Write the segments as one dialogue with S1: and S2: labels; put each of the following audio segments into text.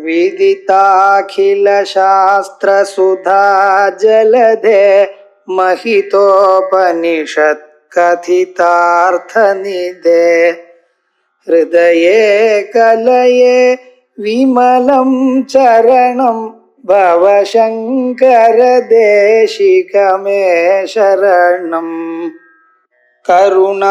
S1: विदिताखिलशास्त्रसुधा जलधे महितोपनिषत् कथितार्थनिधे हृदये कलये विमलं चरणं भवशङ्कर देशिकमे शरणम् करुणावरुणालय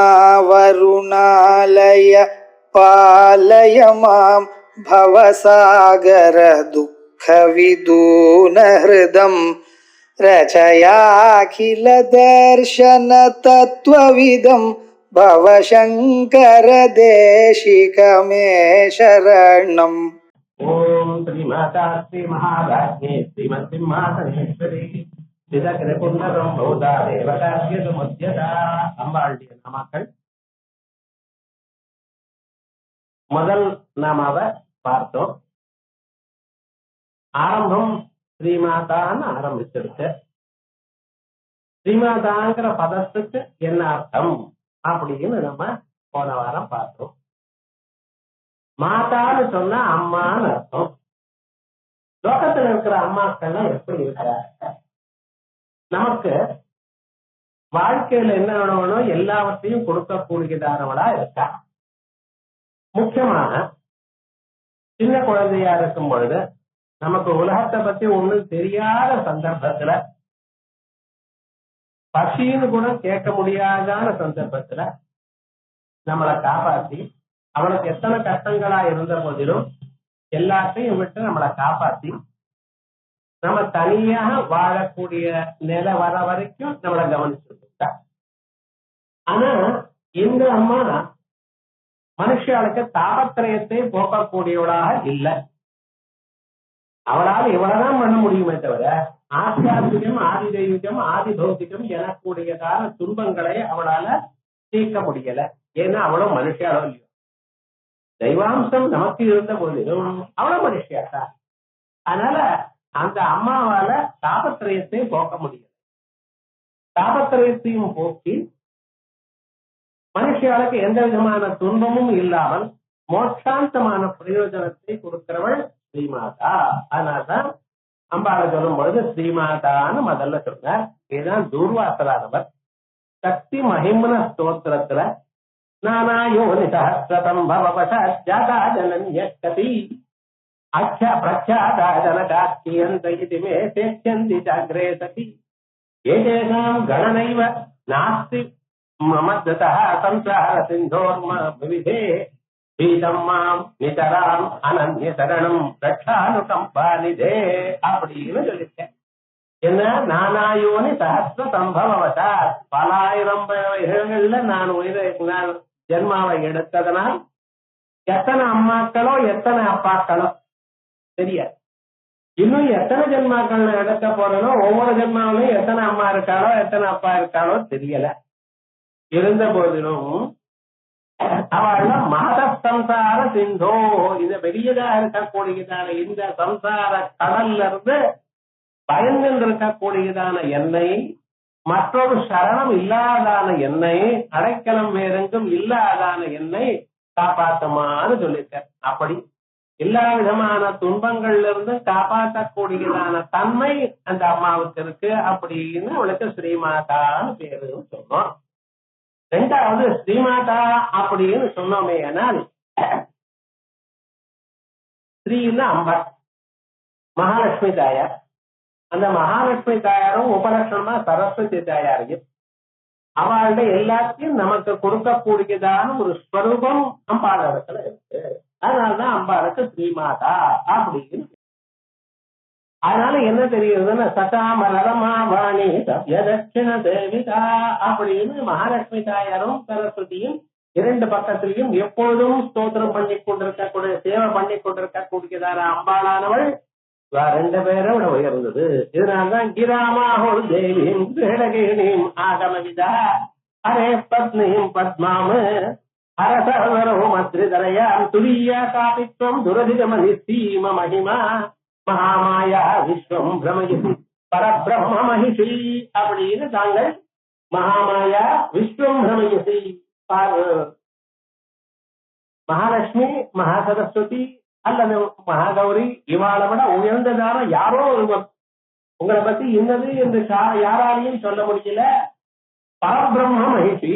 S1: पालय मां भवसागर दुःखविदूनहृदं रचयाखिल दर्शन तत्त्वविदं भवशङ्कर देशिकमे शरणम्।
S2: ओम श्री माता श्री महाराज्ञे श्रीमत्सिंहासनेश्वरी சிதகிரகுண்டரம் பௌதா தேவதாசியது மத்தியதா அம்பாளுடைய நாமாக்கள். முதல் நாமாவை பார்த்தோம். ஆரம்பம் ஸ்ரீமாதான்னு ஆரம்பிச்சிருக்கு. ஸ்ரீமாதாங்கிற பதத்துக்கு என்ன அர்த்தம் அப்படின்னு நம்ம போன வாரம் பார்த்தோம். மாதான்னு சொன்னா அம்மான்னு அர்த்தம். லோகத்துல இருக்கிற அம்மாக்கள்லாம் எப்படி இருக்கிறாங்க? நமக்கு வாழ்க்கையில என்ன வேணும் எல்லாவற்றையும் கொடுக்கக்கூடியதானவளா இருக்கா. முக்கியமாக சின்ன குழந்தையா இருக்கும் பொழுது நமக்கு உலகத்தை பத்தி ஒண்ணும் தெரியாத சந்தர்ப்பத்துல, பசின்னு கூட கேட்க முடியாதான சந்தர்ப்பத்துல நம்மளை காப்பாத்தி, அவனுக்கு எத்தனை கஷ்டங்களா இருந்த போதிலும் எல்லாத்தையும் விட்டு நம்மளை காப்பாத்தி நம்ம தனியாக வாழக்கூடிய நிலை வர வரைக்கும் நம்மளை கவனிச்சுட்டா. ஆனா இந்த அம்மா மனுஷாளுக்கு தாபத்திரயத்தை போக்கக்கூடியவளாக இல்லை. அவளால் இவ்வளவுதான் பண்ண முடியுமே தவிர ஆத்தியாத்மிகம், ஆதி தெய்வீகம், ஆதி பௌத்திகம் எனக்கூடியதான துன்பங்களை அவளால தீர்க்க முடியல. ஏன்னா அவளும் மனுஷியாளோ இல்லையோ, தெய்வாம்சம் நமக்கு இருந்த போதிலும் அவளும் மனுஷியாதான். அதனால அந்த அம்மாவால தாபத்திரயத்தை போக்க முடியல. தாபத்திரயத்தையும் போக்கி மனுஷியாளுக்கு எந்த விதமான துன்பமும் இல்லாமல் மோட்சாந்தமான பிரயோஜனத்தை கொடுக்கிறவள் ஸ்ரீமாதா. அதனால்தான் அம்பாளை சொல்லும் பொழுது ஸ்ரீமாதான்னு முதல்ல சொன்னார். இதுதான் தூர்வாசரானவர் சக்தி மகிமன ஸ்தோத்திரத்துல நானாயோனி சஹஸ்ரதம் பவபஷா ஜாதா ஜனன்யக்கதி அக்ஷா பிரக்ஷாதா ஜனகாக்கியந்த இதி மே சேத்யந்தி ஜாக்ரே சதி ஏதேஷாம் கணனைவ நாஸ்தி மமத்ததः சம்சார சிந்தோர்ம விவிதே பீதம் மாம் நிதராம் அனன்ய சரணம் ரட்சானுகம்பாநிதே அப்படின்னு சொல்லியிருக்கேன். என்ன, நானாயோனி சஹஸ்ர சம்பவவதா, பலாயிரம் வகைகள்ல நான் ஜென்மாவை எடுத்ததனால் எத்தனை அம்மாக்களோ எத்தனை அப்பாக்களோ தெரியாது. இன்னும் எத்தனை ஜென்மாக்கள் எடுக்க போறனோ ஒவ்வொரு ஜென்மாவிலும் எத்தனை அம்மா இருக்காளோ எத்தனை அப்பா இருக்காளோ தெரியல. இருந்த போதிலும் அவள் மாத சம்சார சிந்தோ, இந்த பெரியதா இருக்கக்கூடியதான இந்த சம்சார கடல்ல இருந்து பயந்து இருக்கக்கூடியதான என்னை, மற்றொரு சரணம் இல்லாதான என்னை, அடைக்கலம் வேறெங்கும் இல்லாதான என்னை காப்பாற்றுமாறு சொல்லியிருக்க. அப்படி எல்லா விதமான துன்பங்கள்ல இருந்து காப்பாற்றக்கூடியதான தன்மை அந்த அம்மாவுக்கு இருக்கு. அப்படின்னு அவளுக்கு ஸ்ரீமாதான்னு பேரு சொன்னோம். ரெண்டாவது ஸ்ரீமாதா அப்படின்னு சொன்னோமே ஆனால், ஸ்ரீன்னா அம்பாள், மகாலட்சுமி தாயார். அந்த மகாலட்சுமி தாயாரும் உபலட்சணமா சரஸ்வதி தாயாரையும் அவளுடைய எல்லாத்தையும் நமக்கு கொடுக்கக்கூடியதான ஒரு ஸ்வரூபம் அம்பாள் இடத்துல இருக்கு. அதனாலதான் அம்பாளுக்கு ஸ்ரீமாதா அப்படின்னு. அதனால என்ன தெரியுதுன்னா, சதாமலரமா வாணி சத்யதட்சிண தேவிதா அப்படின்னு மகாலட்சுமி தாயாரும் சரஸ்வதியும் இரண்டு பக்கத்திலையும் எப்பொழுதும் ஸ்தோத்திரம் பண்ணி கொண்டிருக்கக்கூடிய, சேவை பண்ணி கொண்டிருக்கக்கூடியதான அம்பாளானவள் ரெண்டு பேரை விட உயர்ந்தது. இதனால்தான் கிராமாஹோல் தேவியும் கிரகணகிரியும் ஆகமவிதா ஹரே பத்னியும் பத்மாமு அரசவரோ மத்ரிதரையாம் துரியா காபித்வம் துரதிகம நிஸ்தீம மகிமா மகாமாயா விஸ்வம் பிரமயசி பரபிரம்ம மகிஷி அப்படின்னு தாங்கள் மகாமாயா விஸ்வம் பிரமயசி, மகாலட்சுமி, மகாசரஸ்வதி, அல்லது மகாகௌரி இவாளை விட உயர்ந்ததான யாரோ ஒருவர் உங்களை பத்தி என்னது என்று யாராலையும் சொல்ல முடியல. பரபிரம்ம மகிழ்ச்சி,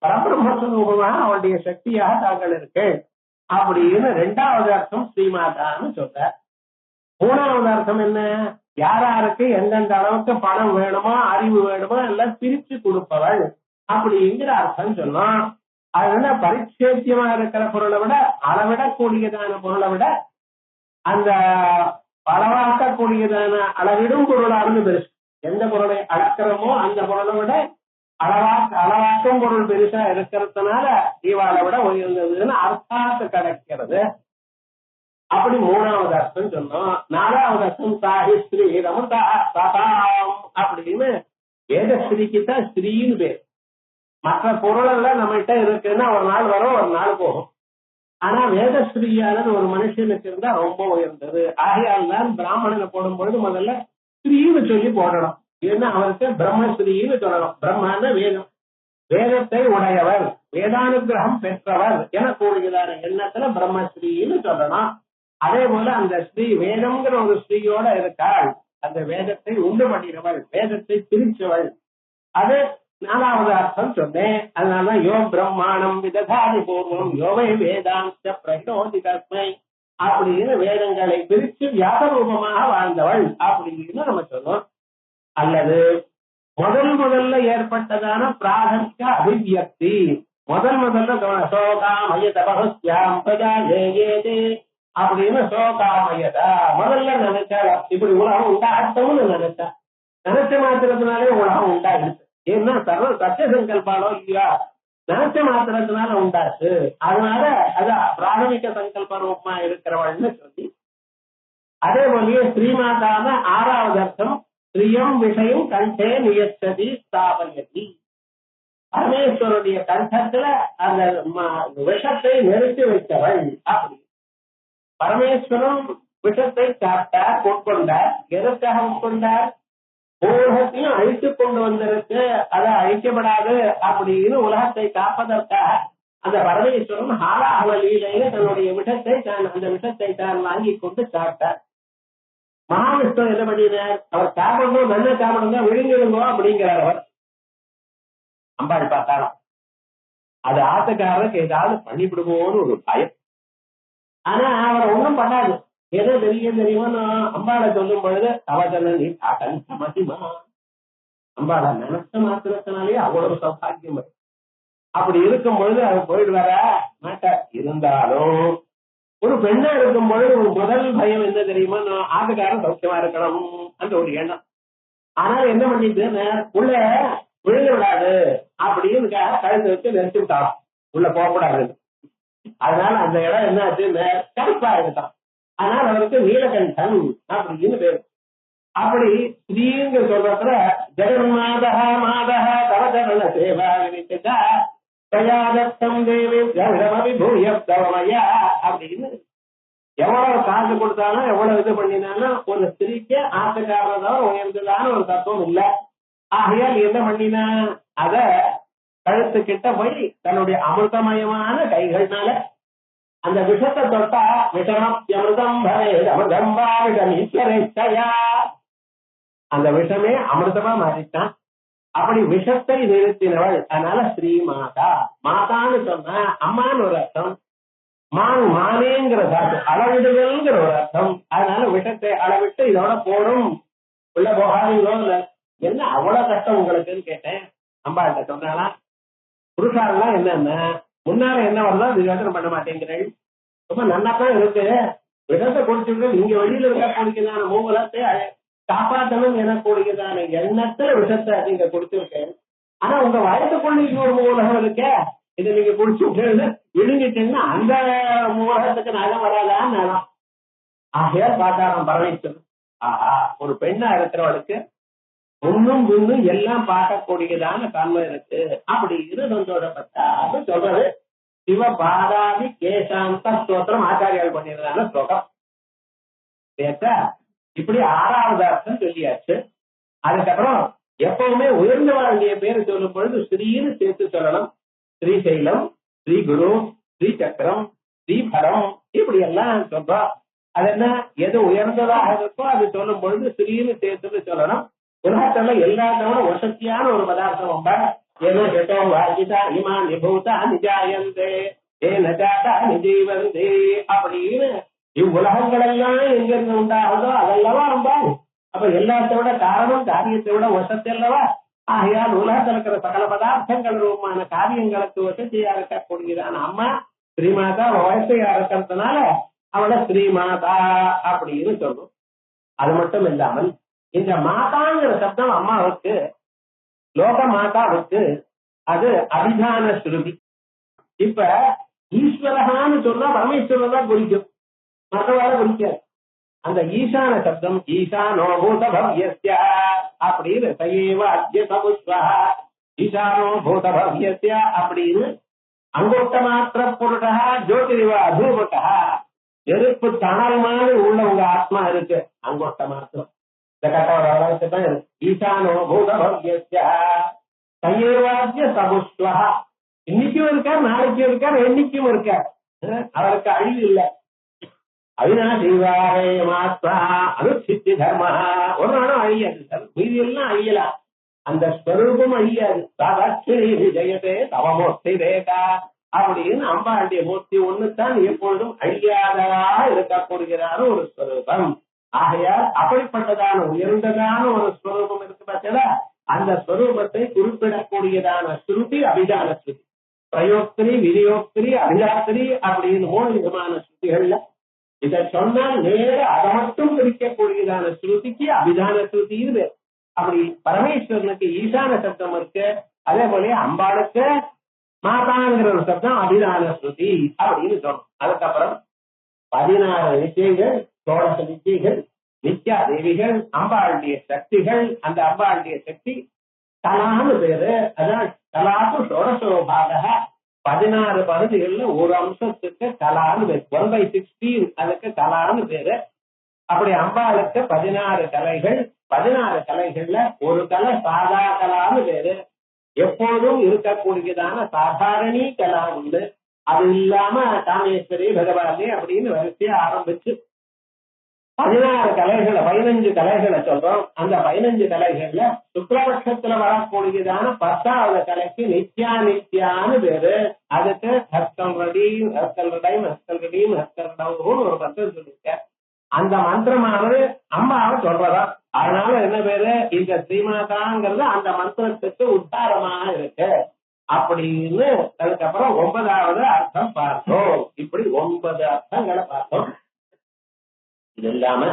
S2: பரபிரம்ம சுரூபமாக அவளுடைய சக்தியாக தாங்கள் இருக்கு அப்படின்னு ரெண்டாவது அர்த்தம் ஸ்ரீமாதான்னு சொல்ற. மூணாவது அர்த்தம் என்ன? யாராருக்கு எந்தெந்த அளவுக்கு பணம் வேணுமோ அறிவு வேணுமோ எல்லாம் பிரிச்சு கொடுப்பவள் அப்படிங்கிற அர்த்தம் சொன்னோம். அதனால பரிச்சேத்தியமா இருக்கிற பொருளை விட அளவிடக்கூடியதான பொருளை விட அந்த அளவாக்கக்கூடியதான அளவிடும் பொருளானது பெருசு. எந்த பொருளை அளக்கிறோமோ அந்த பொருளை விட அளவாக்கும் பொருள் பெருசா இருக்கிறதுனால இவாளை விட உயர்ந்ததுன்னு அர்த்தாத்து கிடைக்கிறது. அப்படி மூணாவது அர்த்தம் சொன்னோம். நாலாவது அர்த்தம் சாஹிஸ்ரீ ரமதா அப்படின்னு வேதஸ்ரீக்கு தான் ஸ்ரீன்னு பேர். மற்ற பொருள் எல்லாம் நம்மகிட்ட இருக்குன்னா ஒரு நாள் வரும் ஒரு நாள் போகும். ஆனா வேதஸ்ரீயானது ஒரு மனுஷனுக்கு இருந்தா ரொம்ப உயர்ந்தது. ஆகையால் தான் பிராமணனை போடும் பொழுது முதல்ல ஸ்ரீன்னு சொல்லி போடணும். ஏன்னா அவருக்கு பிரம்மஸ்ரீன்னு சொல்லணும். பிரம்மன்னு வேதம், வேதத்தை உடையவர், வேதானுகிரகம் பெற்றவர் என கூறுகிறார் எண்ணத்துல பிரம்மஸ்ரீன்னு சொல்லணும். அதே போல அந்த ஸ்ரீ வேதம்ங்கிற ஒரு ஸ்ரீயோட இருக்காள். அந்த வேதத்தை உண்டு பண்ணினவள், வேதத்தை பிரிச்சவள். அது நாலாவது அர்த்தம் சொன்னேன். அதனாலதான் யோ பிரம்மாணம் விததாதி பூர்வம் யோவை வேதாந்த பிரயோதி தஸ்மை அப்படின்னு வேதங்களை பிரிச்சு வியாசரூபமாக வாழ்ந்தவள் அப்படின்னு நம்ம சொன்னோம். அல்லது முதல்ல ஏற்பட்டதான பிராதமிக அபிவியக்தி, முதல்ல சோகாமய தபஸ்யாம் பிரஜாயேதே அப்படின்னு சோகாமயதா முதல்ல நினைச்சா இப்படி உலகம் உண்டாகட்டும்னு நினைச்ச மாத்திரத்தினாலே உலகம் உண்டாயிடுச்சு. ஏன்னா சத்திய சங்கல்பாலோ இல்லையா, நினைச்ச மாத்திரத்தினால உண்டாச்சு. அதனால அது பிராதமிக சங்கல்ப ரூபமா இருக்கிறவள்னு சொல்லி, அதே போலயே ஸ்ரீமாதான ஆறாவது அர்த்தம் ஸ்ரீயம் விஷயம் கண்டே நியச்சதி ஸ்தாபயதி. பரமேஸ்வருடைய கண்டத்துல அந்த விஷத்தை நிறுத்தி வைத்தவள். அப்படி பரமேஸ்வரன் விஷத்தை சாப்பிட்டார், உட்கொண்டார். எதற்காக உட்கொண்டார்? உலகத்தையும் அழித்துக் கொண்டு வந்திருக்கு, அதை அழிக்கப்படாது அப்படின்னு உலகத்தை காப்பதற்காக அந்த பரமேஸ்வரன் ஹாலாஹல லீலையில தன்னுடைய விஷத்தை அந்த விஷத்தை தான் வாங்கி கொண்டு சாப்பிட்டார். மகாவிஷ்ணு என்ன பண்ணினார்? அவர் சாப்பிடணும், நல்ல சாப்பிடுங்க, விழுங்கிடுங்கோ அப்படிங்கிறார். அவர் அம்பாள் பார்த்தாராம். அது ஆத்துக்காரருக்கு ஏதாவது பண்ணிவிடுவோன்னு ஒரு பயம். ஆனா அவர் ஒண்ணும் பண்ணாது. ஏதோ தெரியுமா அம்பாளை சொல்லும் பொழுது அவதன நீ மகிமா, அம்பாளை நினைச்ச மாத்திரத்தினாலேயே அவ்வளவு சௌபாகியம். அப்படி இருக்கும் பொழுது அவர் போயிட்டு வர மாட்டார். இருந்தாலும் ஒரு பெண்ணா இருக்கும் பொழுது ஒரு முதல் பயம் என்ன தெரியுமா, ஆட்டுக்காரன் சௌக்கியமா இருக்கணும் அந்த ஒரு எண்ணம். ஆனால் என்ன பண்ணிட்டு உள்ள விழுந்து விடாது அப்படின்னு கழுத்து வச்சு நிறுத்தி விட்டாலும் உள்ள போகக்கூடாது. அதனால அந்த இடம் என்ன ஆச்சு, கருப்பா இருக்கான். அதனால அவருக்கு நீலகண்டன் அப்படின்னு பேரு. அப்படி ஸ்ரீங்க சொல்றதுல ஜெகன்மாதா மாதா தவதரண சேவா வினிச்சா பிரயாதத்தம் தேவி பூயப்தவமையா அப்படின்னு எவ்வளவு காசு கொடுத்தாலும் எவ்வளவு இது பண்ணினாலும் ஒரு ஸ்திரீக்கு ஆசைக்காரதான் உயர்ந்ததான ஒரு தத்துவம் இல்லை. ஆகையால் என்ன பண்ணினா அத கழுத்து கிட்ட போய் தன்னுடைய அமிர்தமயமான கைகள்னால அந்த விஷத்தை தொட்டா விஷமப்யமிருதம் அமிர்தம் ஈஸ்வரேச்சயா, அந்த விஷமே அமிர்தமா மாறிட்டான். அப்படி விஷத்தை நிறுத்தினவள். அதனால ஸ்ரீ மாதா, மாதான்னு சொன்ன அம்மான்னு ஒரு அர்த்தம், மானேங்கிற அளவிடுதல்ங்கிற ஒரு அர்த்தம். அதனால விஷத்தை அளவிட்டு இதோட போடும் உள்ள போகாதீங்களோ. என்ன அவ்வளவு கஷ்டம் உங்களுக்குன்னு கேட்டேன். அம்பாட்ட சொன்னாலா புருஷாரெல்லாம் என்னன்னா முன்னால என்ன வரலாம் இது யோசனை பண்ண மாட்டேங்கிறேன். ரொம்ப நல்லாதான் இருக்கு, விஷத்தை குடிச்சுட்டு நீங்க வெளியில இருக்க கூடியதான மூலத்தை காப்பாற்றணும் எனக்கூடியதான எண்ணத்துல விஷத்தை நீங்க குடிச்சிருக்கேன். ஆனா உங்க வயசுக்குள்ள இன்னொரு மூலகம் இருக்க, இதை நீங்க குடிச்சுட்டு விழுங்கிட்டீங்கன்னா அந்த மூலகத்துக்கு நலம் வராதான்னு நிலம். ஆகையால் பார்த்தாராம் பரமேஸ்வரன். ஆஹா, ஒரு பெண்ணா இருக்கிறவளுக்கு ஒன்னும் முன்னும் எல்லாம் பார்க்கக்கூடியதான தன்மை இருக்கு. அப்படி இருந்தோடப்பட்டா அது சொல்றது சிவபாதாதி கேசாந்த ஸ்தோத்திரம் ஆச்சாரியால் பண்ணிருந்தாங்க ஸ்லோகம். இப்படி ஆறாவது அர்த்தம் சொல்லியாச்சு. அதுக்கப்புறம் எப்பவுமே உயர்ந்தவர்களுடைய பேரு சொல்லும் பொழுது ஸ்ரீன்னு சேர்த்து சொல்லணும். ஸ்ரீசைலம், ஸ்ரீ குரு, ஸ்ரீ சக்கரம், ஸ்ரீபரம் இப்படி எல்லாம் சொல்றோம். அது என்ன, எது உயர்ந்ததாக இருக்கோ அது சொல்லும் பொழுது ஸ்ரீன்னு சேர்த்து சொல்லணும். உலகத்துல எல்லாத்தோட வசதியான ஒரு பதார்த்தம் உண்டா? ஏதோ ஜெட்டோ வாஜிதா இமா நிபூதா நிஜாயந்தே ஏ நஜாதா நிஜீவந்தே அப்படின்னு இவ்வுலகங்கள் எல்லாம் எங்கிருந்து உண்டாகுதோ அதல்லவா அம்பாள். அப்ப எல்லாத்தோட காரணம் காரியத்தை விட வசதி அல்லவா? ஆகையால் உலகத்தில் இருக்கிற சகல பதார்த்தங்கள் ரூபமான காரியங்களுக்கு வசதியா இருக்கக்கூடியதான அம்மா ஸ்ரீமாதா வயசையா இருக்கிறதுனால அவளை ஸ்ரீமாதா அப்படின்னு சொல்லும். அது மட்டும் இல்லாமல் இந்த மாதாங்கிற சப்தம் அம்மாவுக்கு லோக மாதாவுக்கு அது அபிதான ஸ்ருதி. இப்ப ஈஸ்வரகான்னு சொன்னா பரமேஸ்வரன் தான் குறிக்கும், மற்றவாட குறிக்காது. அந்த ஈசான சப்தம் ஈசானோ பூத பவ்யஸ்ய அப்படின்னு சயேவ அத்ய சமுஸ்வா ஈசானோ பூத பவ்யஸ்ய அப்படின்னு அங்கோட்ட மாத்திர புருஷா ஜோதிரிவா தூபகா நெருப்பு தணல் மாதிரி உள்ள உங்க ஆத்மா இருக்கு. அங்கோட்ட மாத்திரம் இந்த கட்டோட அளவுக்கு தான் இருக்கு. ஈசானோ பூத பவ்யஸ்ய சயேவாத்ய சமுஸ்வா இன்னைக்கும் இருக்கார், நாளைக்கும் இருக்கார், என்னைக்கும் இருக்கார். அவருக்கு அழிவு இல்லை. அவினாசீவாரே மாத்மா அனுசித்தி தர்மா ஒரு நாளும் அழியாது. மீதியெல்லாம் அழியலாம், அந்த ஸ்வரூபம் அழியாது. சாதாட்சி விஜயதே தவமூர்த்தி வேகா அப்படின்னு அம்பாளுடைய மூர்த்தி ஒண்ணுதான் எப்பொழுதும் அழியாதவா இருக்கக்கூடியதான ஒரு ஸ்வரூபம். ஆகையால் அப்படிப்பட்டதான உயர்ந்ததான ஒரு ஸ்வரூபம் இருக்கு பார்த்தா, அந்த ஸ்வரூபத்தை குறிப்பிடக்கூடியதான ஸ்ருதி அபிதான ஸ்ருதி. பிரயோக்திரி விநியோக்திரி அபிதாத்திரி அப்படின்னு 3 விதமான ஸ்ருதிகள்ல இதை சொன்னால் நேர அதை மட்டும் பிரிக்கக்கூடியதான ஸ்ருதிக்கு அபிதான ஸ்ருதின்னு. அப்படி பரமேஸ்வரனுக்கு ஈசான சப்தம் இருக்கு, அதே போல அம்பாளுக்கு மாதாங்கிற ஒரு சப்தம் அபிதான ஸ்ருதி அப்படின்னு சொல்லணும். அதுக்கப்புறம் 16 நிச்சயங்கள், 16 நிச்சயங்கள், நித்யா தேவிகள், அம்பாளுடைய சக்திகள். அந்த அம்பாளுடைய சக்தி கலான்னு பேரு. அதான் கலாத்து ஷோடசோபாக 16 பகுதிகள்ல ஒரு அம்சத்துக்கு கலான்னு பேரு. 1/16 அதுக்கு கலான்னு பேரு. அப்படி அம்பாளுக்கு 16 கலைகள். 16 கலைகள்ல ஒரு கலை சாதா கலான்னு பேரு. எப்போதும் இருக்கக்கூடியதான சாதாரணி கலா உண்டு. அது இல்லாம காமேஸ்வரி பகவானே அப்படின்னு வரிசையா ஆரம்பிச்சு 16 கலைகளை 15 கலைகளை சொல்றோம். அந்த 15 கலைகள்ல சுக்லபட்சத்துல வரக்கூடியதான 10வது கலைக்கு நித்யா நித்யான்னு பேரு. அதுக்கு ஹஸ்தல் ரடீம் ஹஸ்தல் ரடைம் ஹஸ்தல் ரடீம் ஹஸ்தல் ரடவுன்னு ஒரு மந்திரம் சொல்லிருக்க. அந்த மந்திரமானது அம்மாவை சொல்றதா. அதனால என்ன பேரு, இந்த ஸ்ரீமாதாங்கிறது அந்த மந்திரத்துக்கு உத்தாரமாக இருக்கு அப்படின்னு. அதுக்கப்புறம் 9வது அர்த்தம் பார்த்தோம். இப்படி 9 அர்த்தங்களை பார்த்தோம். இது இல்லாம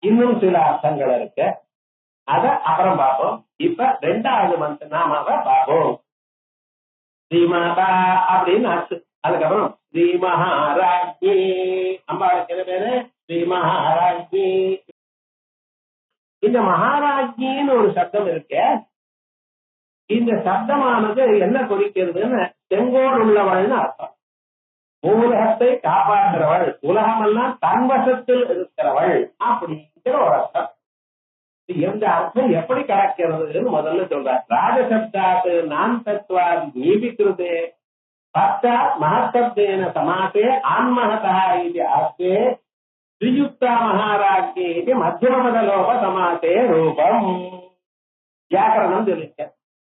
S2: இன்னும் சில அர்த்தங்கள் இருக்கு, அத அப்புறம் பார்ப்போம். இப்ப 2வது மந்திர நாமாவை பார்ப்போம். ஸ்ரீமாதா அப்படின்னு அர்த்தம். அதுக்கப்புறம் ஸ்ரீ மகாராஜ்ஞி. அம்பாளுக்கு என்ன பேரு, ஸ்ரீ மகாராஜ்ஞி. இந்த மகாராஜ்ஞின்னு ஒரு சப்தம் இருக்கு. இந்த சப்தமானது என்ன குறிக்கிறதுன்னு செங்கோல் உள்ளவள்னு அர்த்தம். உலகத்தை காப்பாற்றுறவள், உலகமெல்லாம் தன்வசத்தில் இருக்கிறவள் அப்படிங்கிற ஒரு அர்த்தம். இந்த அர்த்தம் எப்படி கிடைக்கிறதுன்னு முதல்ல சொல்றார். ராஜசப்தாத்து நான் தத்துவா நீபிக்கிறது பத்தாத் மகசப்தேன சமாசே ஆன்மஹதா இது அர்த்தே ஸ்ரீயுக்தா மகாராஜ்ஞி இது மத்தியமபதலோப சமாசே ரூபம். வியாக்கரணம் சொல்லிருக்க.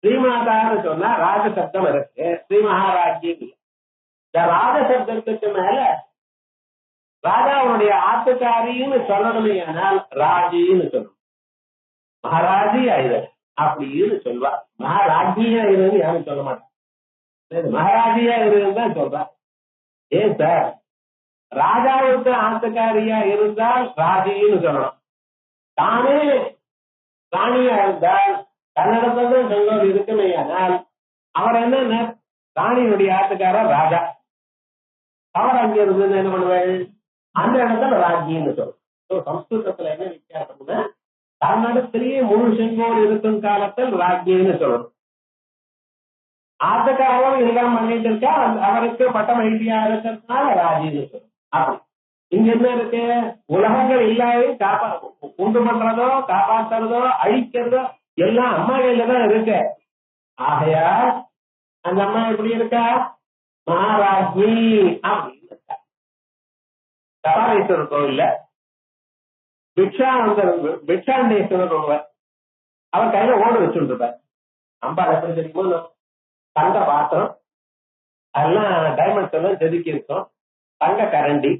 S2: ஸ்ரீமாதான்னு சொன்னா ராஜசப்தம் இருக்கு, ஸ்ரீ மகாராஜ்ஞி. இந்த ராஜசப்தத்துக்கு மேல ராஜாவுடைய ஆத்துக்காரின்னு சொல்லணுமே ஆனால் ராஜின்னு சொல்லணும். மகாராஜி ஆயுத அப்படின்னு சொல்வா. மகாராஜியா இருந்து யாரும் சொல்ல மாட்டாங்க. மகாராஜியா இருந்தான் சொல்றா. ஏன் சார், ராஜாவுக்கு ஆத்துக்காரியா இருந்தால் ராஜின்னு சொல்லணும். தானே ராணியா இருந்தால் தன்னிடத்துல செங்கோல் இருக்குமே ஆனால் அவர் என்ன ராணியுடைய ஆத்துக்காரர் ராஜா. அவர் அங்க இருந்து என்ன பண்ணுவாள், அந்த இடத்துல ராஜின்னு சொல்லும். சம்ஸ்கிருதத்துல என்ன வித்தியாசம்னா, தன்னிடத்திலேயே முழு செங்கோல் இருக்கும் காலத்தில் ராஜ்யின்னு சொல்லணும். ஆத்துக்காரரும் எல்லாம் பண்ணிட்டு இருக்கா, அவருக்கு பட்டம் ஐடியா இருக்கிறதுனால ராஜின்னு சொல்லணும். அப்படி இங்க என்ன இருக்கு, உலகங்கள் எல்லாரையும் உண்டு பண்றதோ காப்பாற்றுறதோ அழிக்கிறதோ எல்லாம் அம்மா கையில தான் இருக்கு. ஆகையா அந்த அம்மா எப்படி இருக்கா, மகாராஜி அப்படின்னு கபாலீஸ்வரர் கோவில்ல பிக்ஷாண்டேஸ்வரர் ஒருவர் அவர் கையில ஓடு வச்சுட்டு இருப்பார். அம்பாள் எப்படி தெரியுமோ தங்க பாத்திரம் அதெல்லாம் டைமண்ட்ஸ் எல்லாம் செதுக்கி இருக்கும், தங்க கரண்டி,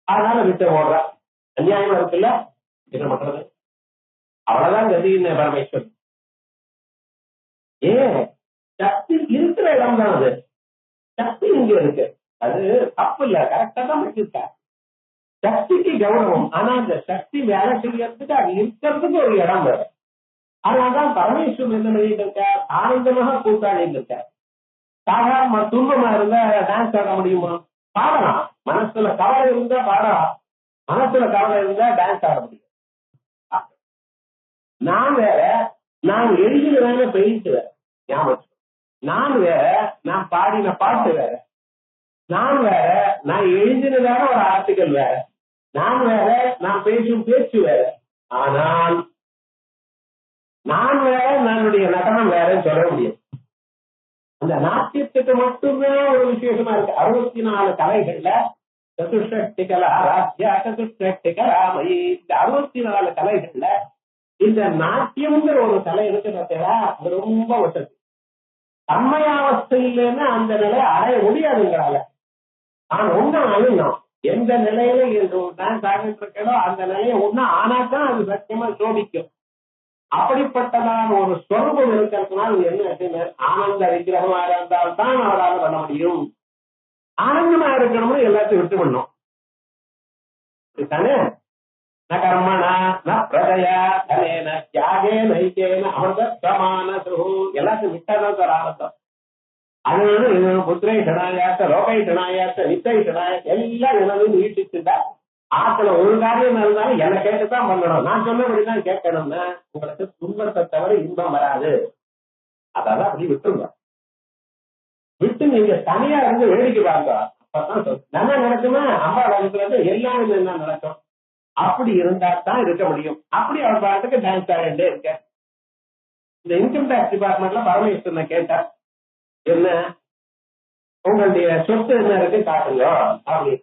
S2: அதனால விட்டு ஓடுறா. அநியாயமா இருக்குல்ல, என்ன பண்றது? அவ்வளவுதான் கதின்னு பரமேஸ்வரன். ஏன் சக்தி இருக்கிற இடம் தான் அது, சக்தி இங்க இருக்கு, அது தப்பு இல்ல, கரெக்டா தான் வச்சிருக்க. சக்திக்கு கௌரவம், ஆனா அந்த சக்தி வேலை செய்யறதுக்கு அது இருக்கிறதுக்கு ஒரு இடம் வேற. அதனால்தான் பரமேஸ்வரன் என்ன பண்ணிட்டு இருக்கார், ஆனந்தமாக கூட்டாளிட்டு இருக்கார். சாதாரண துன்பமா இருந்தா டான்ஸ் ஆட முடியுமா? பாடலாம். மனசுல கவலை இருந்தா பாடலாம், மனசுல கவலை இருந்தா டான்ஸ் ஆட முடியும். நான் வேற, நான் எழுதின வேற பெயிண்ட் வேற, ஞாபகம். நான் வேற, நான் பாடின பாட்டு வேற. நான் வேற, நான் எழுதின வேற ஒரு ஆர்டிகல் வேற. நான் வேற, நான் பேசும் பேச்சு வேற. ஆனால் நான் வேற, என்னுடைய நடனம் வேறன்னு சொல்ல முடியும். அந்த நாட்டியத்துக்கு மட்டுமே ஒரு விசேஷமா இருக்கு. 64 கலைகள்ல சதுஷ்டி கலா ராஜ்யா சதுஷ்டி கலாமயி, இந்த 64 கலைகள்ல இந்த நாட்டியம்ங்கிற ஒரு கலை இருக்கு பார்த்தீங்களா, அது ரொம்ப வசதி. தன்மையாவஸ்தையிலேன்னு அந்த நிலையை அடைய முடியாதுங்கிறால. நான் ஒண்ணு அழியணும், எந்த நிலையில டான்ஸ் ஆகிட்டு இருக்கோ அந்த நிலையை ஒண்ணு ஆனாதான் அது சத்தியமா சோபிக்கும். அப்படிப்பட்டதான ஒரு ஸ்வரூபம் இருக்கிறதுனால என்ன ஆனந்த விக்கிரகமா இருந்தால்தான் அவரால் பண்ண முடியும். ஆனந்தமா இருக்கணும்னு எல்லாத்தையும் விட்டு பண்ணும் தானே. ந கர்மணா ந பிரஜயா தனேன தியாகே நைக்கேன அமிர்தமான எல்லாத்தையும் விட்டாதான் சார் ஆனந்தம். அதனால புத்திரை சனாயாத்த லோகை சனாயாத்த நித்தை சனாயாத்த எல்லாம் எனது வீட்டுச்சுட்டா ஆத்துல ஒரு காரியம் இருந்தாலும் என்னை கேட்டுதான் பண்ணணும், நான் சொன்னபடிதான் கேட்கணும்னா உங்களுக்கு துன்பத்தை தவிர இன்பம் வராது. அதான் அப்படி விட்டுருங்க. விட்டு நீங்க தனியா இருந்து வேடிக்கை பாருங்க, அப்பதான் நல்லா நடக்குமா அம்மா நடக்கிறது எல்லாரும் என்ன நடக்கும். அப்படி இருந்தா தான் இருக்க முடியும். அப்படி அவர் பாட்டுக்கு டான்ஸ் ஆடிட்டே இருக்க. இந்த இன்கம் டாக்ஸ் டிபார்ட்மெண்ட்ல பரமேஸ்வரனை கேட்டார், என்ன உங்களுடைய சொத்து என்ன இருக்கு காட்டுங்க அப்படி.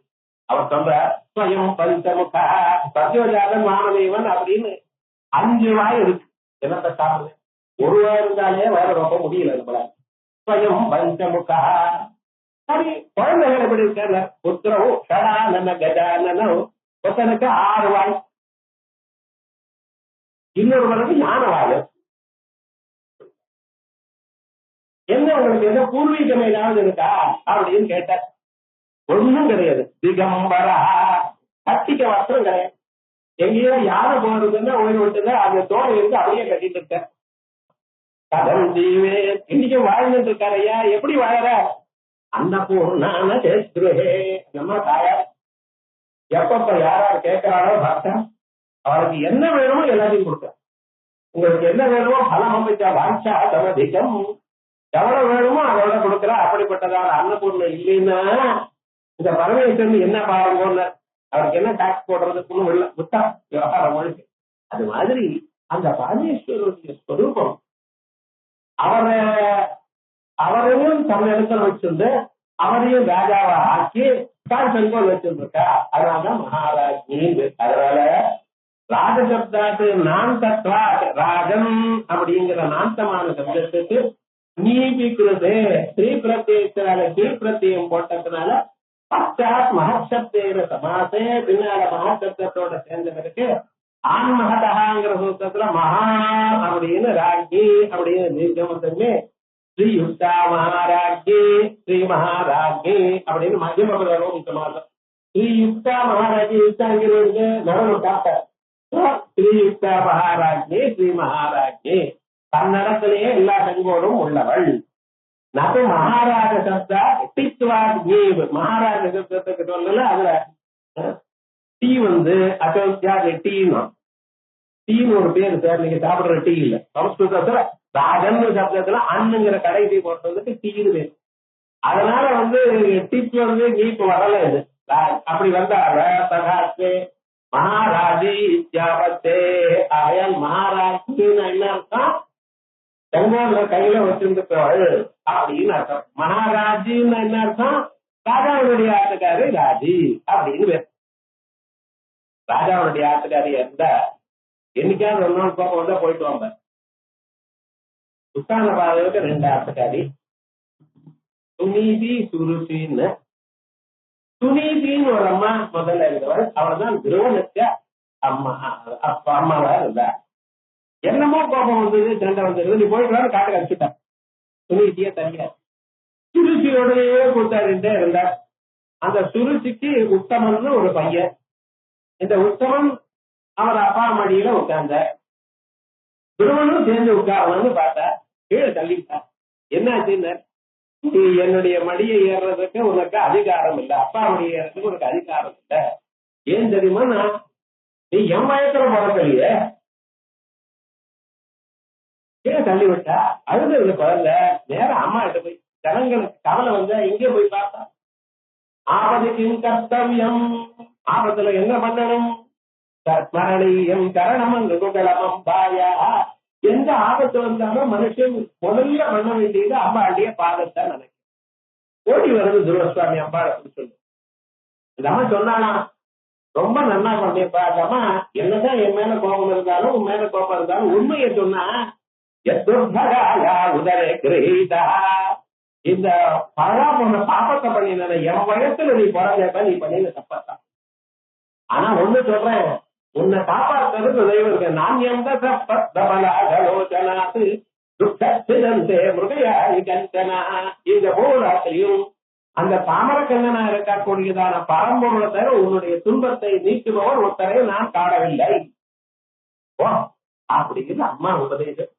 S2: அவர் சொல்ற ஸ்வயம் பஞ்சமுகா சத்யோஜாதன் மானதேவன் அப்படின்னு 5 வாய் இருக்கு. என்னத்த சாப்பிடுது, ஒரு வாய் இருந்தாலே வர ரொம்ப முடியல நம்மள. ஸ்வயம் பஞ்சமுகா. சரி, குழந்தைகள் எப்படி இருக்காங்க, புத்திரவும் ஷடா நன்ன கஜானனும் ஒருத்தனுக்கு 6 வாய், இன்னொருவனுக்கு 4 வாய். என்ன உங்களுக்கு எந்த பூர்வீகம் ஏதாவது இருக்கா அப்படின்னு கேட்டார். ஒண்ணும் கிடையாது. திகம்பரா, கட்டிக்க வஸ்திரம் கிடையாது. எங்கேயோ யாரை போறதுன்னா ஓய்வு விட்டுங்க, அந்த தோணை இருந்து அப்படியே கட்டிட்டு இருக்க. கடன் ஜீவே இன்னைக்கு வாழ்ந்துட்டு இருக்காரையா, எப்படி வாழற? அந்த பூர்ணான தேஸ்துரே, நம்ம தாயார் எப்பப்ப யாராரு கேட்கிறாரோ பார்த்தா அவருக்கு என்ன வேணுமோ எல்லாத்தையும் கொடுக்க. உங்களுக்கு என்ன வேணுமோ பலம் அமைச்சா வாட்சா சமதிகம், எவ்வளவு வேணுமோ அதோட கொடுக்குற. அப்படிப்பட்டதான அன்னபூர்ண இல்லைன்னா இந்த பரமேஸ்வரன் என்ன பாருங்க, அவருக்கு என்ன டாக்ஸ் போடுறதுக்குன்னு விட்டா விவகாரம் ஒழுங்கு. அது மாதிரி அந்த பரமேஸ்வரனுடைய ஸ்வரூபம் அவரையும் தன் இடத்துல வச்சிருந்து அவரையும் ராஜாவா ஆக்கி தான் செங்கோல் வச்சிருக்கா. அதனால மகாராஜ். அதனால ராஜசப்தாத்து நான் தத்வா ராஜன் அப்படிங்கிற நாந்தமான சப்தத்துக்கு நீபிக்கிறது ஸ்ரீ பிரத்யத்தினால கீழ் பிரத்தியம் போட்டதுனால பச்சாத் மகசப்தேன சமாசே பின்னால மகாசப்தத்தோட சேர்ந்ததற்கு ஆண் மகதகாங்கிற சூத்திரத்துல மகா அப்படின்னு ராஜி அப்படின்னு தீர்க்கமே ஸ்ரீ யுக்தா மகாராஜி ஸ்ரீ மகாராஜி அப்படின்னு மத்தியம சொன்னாங்க. ஸ்ரீ யுக்தா மகாராஜி யுக்தாங்கிறது நடவு காட்ட ஸ்ரீ யுக்தா மகாராஜி ஸ்ரீ மகாராஜி தன்னடத்திலேயே எல்லா செங்கோடும் உள்ளவள். நது மகாராஜ சப்தா டித்வாத் மகாராஜ சப்தத்துக்கு சொல்லல. அதுல டீ அசோசியா டீன்னு ஒரு பேரு சார், நீங்க சாப்பிடுற டீ இல்ல. சமஸ்கிருதத்துல ராஜன் சப்தத்துல அண்ணுங்கிற கடைசி போட்டதுக்கு டீன்னு பேரு. அதனால டிப் நீப்பு வரல. இது அப்படி வந்தாரு மகாராஜி இத்தியாபத்தே. ஆயால் மகாராஜின்னு என்ன அர்த்தம், செங்கோல கையில வச்சிருந்தவள் அப்படின்னு அர்த்தம். மகாராஜின்னு என்ன அர்த்தம், ராஜாவுடைய ஆத்துக்காரு ராஜி அப்படின்னு பேர். ராஜாவுடைய ஆத்துக்காரி இருந்தா என்னைக்காவது ஒரு நாள் கோபம் வந்தா போயிட்டு வாங்க. உத்தான பாதவுக்கு 2 ஆத்துக்காரி, சுனீதி சுருசின்னு. சுனீதின்னு ஒரு அம்மா முதல்ல இருந்தவர், அவர்தான் துருவனுக்கு அம்மாவா இருந்தா. என்னமோ கோபம் வந்தது, சண்டை வந்தது, நீ போயிட்டு வர காட்டுக்கு அடிச்சுட்டான். சுனீதிய தனியா சுருசியோடயே கூத்தாடிட்டே இருந்தார். அந்த சுருசிக்கு உத்தமன் ஒரு பையன். இந்த உத்தமன் அவர் அப்பா மடியில உட்கார்ந்த. துருவனும் சேர்ந்து உட்காரணும்னு பார்த்தா கீழே தள்ளிட்டார். என்னாச்சுன்னு, நீ என்னுடைய மடியை ஏறுறதுக்கு உனக்கு அதிகாரம் இல்லை, அப்பா மடியை ஏறதுக்கு உனக்கு அதிகாரம் இல்லை. ஏன் தெரியுமா, நீ என் வயசுல பிறக்கலையே. கீழே தள்ளி விட்டா அழுது குழந்தை நேரம் அம்மா கிட்ட போய் ஜனங்களுக்கு கவலை வந்து எங்கே போய் பார்த்தா, ஆபத்துக்கு கர்த்தவியம், ஆபத்துல என்ன பண்ணணும், ஸ்மரணியம் கரணம் குகலமம் பாயா. எந்த ஆபத்து வந்தாலும் மனுஷன் முதல்ல பண்ண வேண்டியது அம்பாளுடைய பாதத்தை நினைக்கும். ஓடி வருது துருவசுவாமி அம்பாள் அப்படின்னு சொல்லு. இந்த அம்மா சொன்னானா, ரொம்ப நன்னா பண்ணியப்பா. அந்த அம்மா என்னதான் என் மேல கோபம் இருந்தாலும் உன் மேல கோபம் இருந்தாலும் உண்மையை சொன்னா, உதரே கிரீதா, இந்த பழா போன பாப்பத்தை பண்ணின என் வயசுல நீ பிறந்தப்ப நீ பண்ணின தப்பத்தான். ஆனா ஒண்ணு சொல்றேன், உன்னை காப்பாற்றுறது தெய்வம் இருக்கு. நான் எந்த தபலாகலோச்சனாத்து துக்கத்திலே மிருகையாய் கஞ்சனா. இந்த பூராத்தையும் அந்த தாமரக்கண்ணனா இருக்கக்கூடியதான பரம்பொருளை தவிர உன்னுடைய துன்பத்தை நீக்குபவர் ஒருத்தரை நான் காணவில்லை. ஓ அப்படிங்கிறது அம்மா உபதேசம்.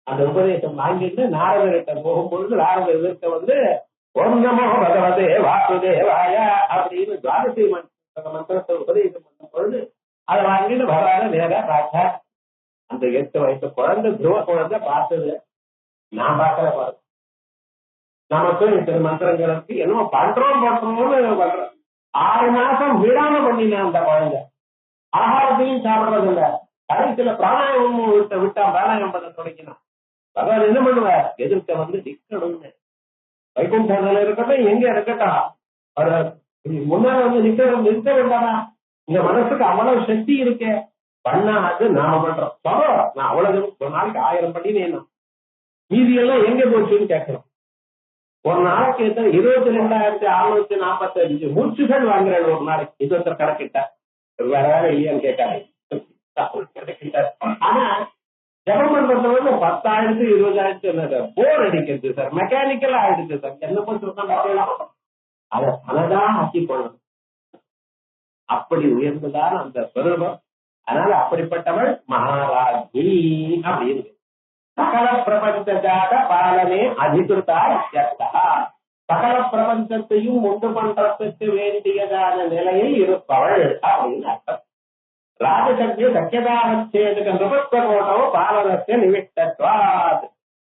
S2: அந்த உபதேசம் வாங்கிட்டு நாரதர்கிட்ட போகும்பொழுது நாரதர் எதிர்க்க வந்து ஓம் நமோ பகவதே வாசுதேவாய அப்படின்னு துவாதசி மந்திரத்தை உபதேசம் பண்ணும் பொழுது அதை வாங்கிட்டு வராத நேரா பார்த்தா அந்த 8 வயசு குழந்தை, துருவ குழந்தை பார்த்தது. நான் பார்க்கல பாருங்க. நமக்கு இத்தனை மந்திரங்களுக்கு என்னமோ பண்றோம்னு பண்றோம். 6 மாசம் விடாம பண்ணினேன் அந்த குழந்தை. ஆகாரத்தையும் சாப்பிடுறது இல்ல. கடைசியில பிராணாயாமம் விட்டா பிராணாயாமம் பண்ண தொடங்கினான். பகவான் என்ன பண்ணுவார், எதிர்க்க வந்து நிக்கணும்னு. வைகுண்டத்துல இருக்கட்டும் எங்க இருக்கட்டும், அவர் முன்னால வந்து நிக்க வேண்டாமா. இந்த மனசுக்கு அவ்வளவு சக்தி இருக்கே, பண்ணாது நாம பண்றோம். நான் அவ்வளவு ஒரு நாளைக்கு 1000 பண்ணினேன், மீதி எல்லாம் எங்க போச்சுன்னு கேட்கிறோம். ஒரு நாளைக்கு 22,645 மூச்சுகள் வாங்குறேன் ஒரு நாளைக்கு. இது ஒருத்தர் கணக்கிட்ட வேற வேற இல்லையான்னு கேட்டாரு. ஆனா ஜபம் பண்றது வந்து 10,000 20,000 போர் அடிக்கிறது சார், மெக்கானிக்கலா ஆயிடுச்சு சார். என்ன பண்ண அதை பலதான் ஆக்கி கொள்ளணும். அப்படி உயர்ந்துதான் அந்த பெருமம். அதனால அப்படிப்பட்டவள் மகாராஜி அப்படின்னு. சகல பிரபஞ்சத்தாக பாலனே அதிகிருத்தா. சகல பிரபஞ்சத்தையும் உண்டு பண்றதுக்கு வேண்டியதான நிலையில் இருப்பவள் அப்படின்னு அர்த்தம். ராஜசக்திய சக்கியதாவச்சேதுக்கு நிருபத்வகோட்டோ பாலனத்தை நிமித்தத்வாத்.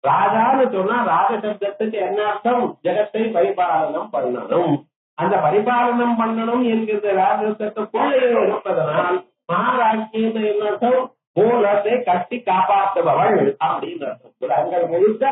S2: ராஜான்னு சொன்னா ராஜசப்தத்துக்கு என்ன அர்த்தம், ஜெகத்தை பரிபாலனம் பண்ணணும். அந்த பரிபாலனம் பண்ணணும் என்கிற ராஜசத்துக்குள்ளே இருப்பதனால் மகாராஜ்யத்தை என்ன அர்த்தம், மூலத்தை கட்டி காப்பாற்றுபவள் அப்படின்னு அர்த்தம். அங்க முழுக்க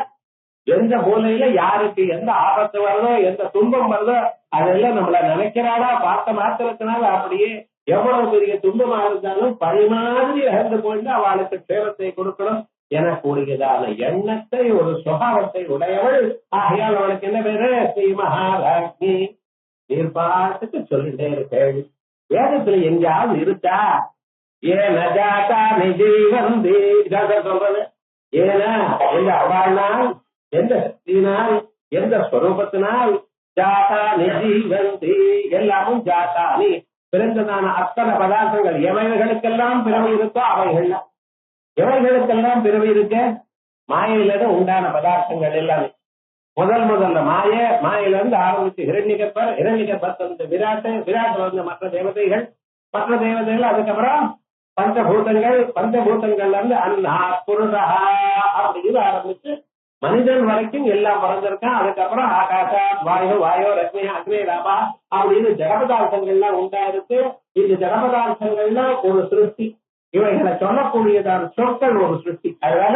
S2: எந்த மூலையில யாருக்கு எந்த ஆபத்து வருதோ எந்த துன்பம் வருதோ அதெல்லாம் நம்மள நினைக்கிறாளா பார்த்த மாத்திரத்தினால அப்படியே எவ்வளவு பெரிய துன்பமா இருந்தாலும் பழி மாதிரி இறந்து போயிட்டு அவளுக்கு சேவத்தை கொடுக்கணும் எனக்கூடியதான எண்ணத்தை ஒரு சுபாவத்தை உடையவள். ஆகையால் அவளுக்கு என்ன பேரு, ஸ்ரீ மகாராஜி. நீர்பாட்டுக்கு சொல்லிட்டே இருக்கேள். வேதத்துல எங்கேயாவது இருக்கா ஏன ஜாதா நிஜீவந்தி சொல்றது, ஏனா எந்த அவள்னால் எந்த சக்தினால் எந்த ஸ்வரூபத்தினால் ஜாதா நிஜீவந்தி எல்லாமும் ஜாதா நீ பிறந்ததான அத்தனை பதார்த்தங்கள் எவைகளுக்கெல்லாம் பிறவி இருக்கோ அவைகள் எவைகளுக்கெல்லாம் பிறவி இருக்க மாயில உண்டான பதார்த்தங்கள் எல்லாமே. முதல்ல மாயில இருந்து ஆரம்பிச்சு ஹிரண்யகர்ப்பர் வந்து விராட்டு வந்து மற்ற தேவதைகள் அதுக்கப்புறம் பஞ்சபூதங்கள்ல இருந்து அண்ணா புருஷா அப்படின்னு ஆரம்பிச்சு மனிதன் வரைக்கும் எல்லாம் பிறந்திருக்கான். அதுக்கப்புறம் ஆகாசா வாயோ ரத்னி அக்னி ராபா அப்படின்னு ஜடபதார்த்தங்கள்லாம் உண்டாயிருக்கு. இந்த ஜடபதார்த்தங்கள்லாம் ஒரு சிருஷ்டி. இவைகளை சொல்லக்கூடியதான சொற்கள் ஒரு சிருஷ்டி. அதனால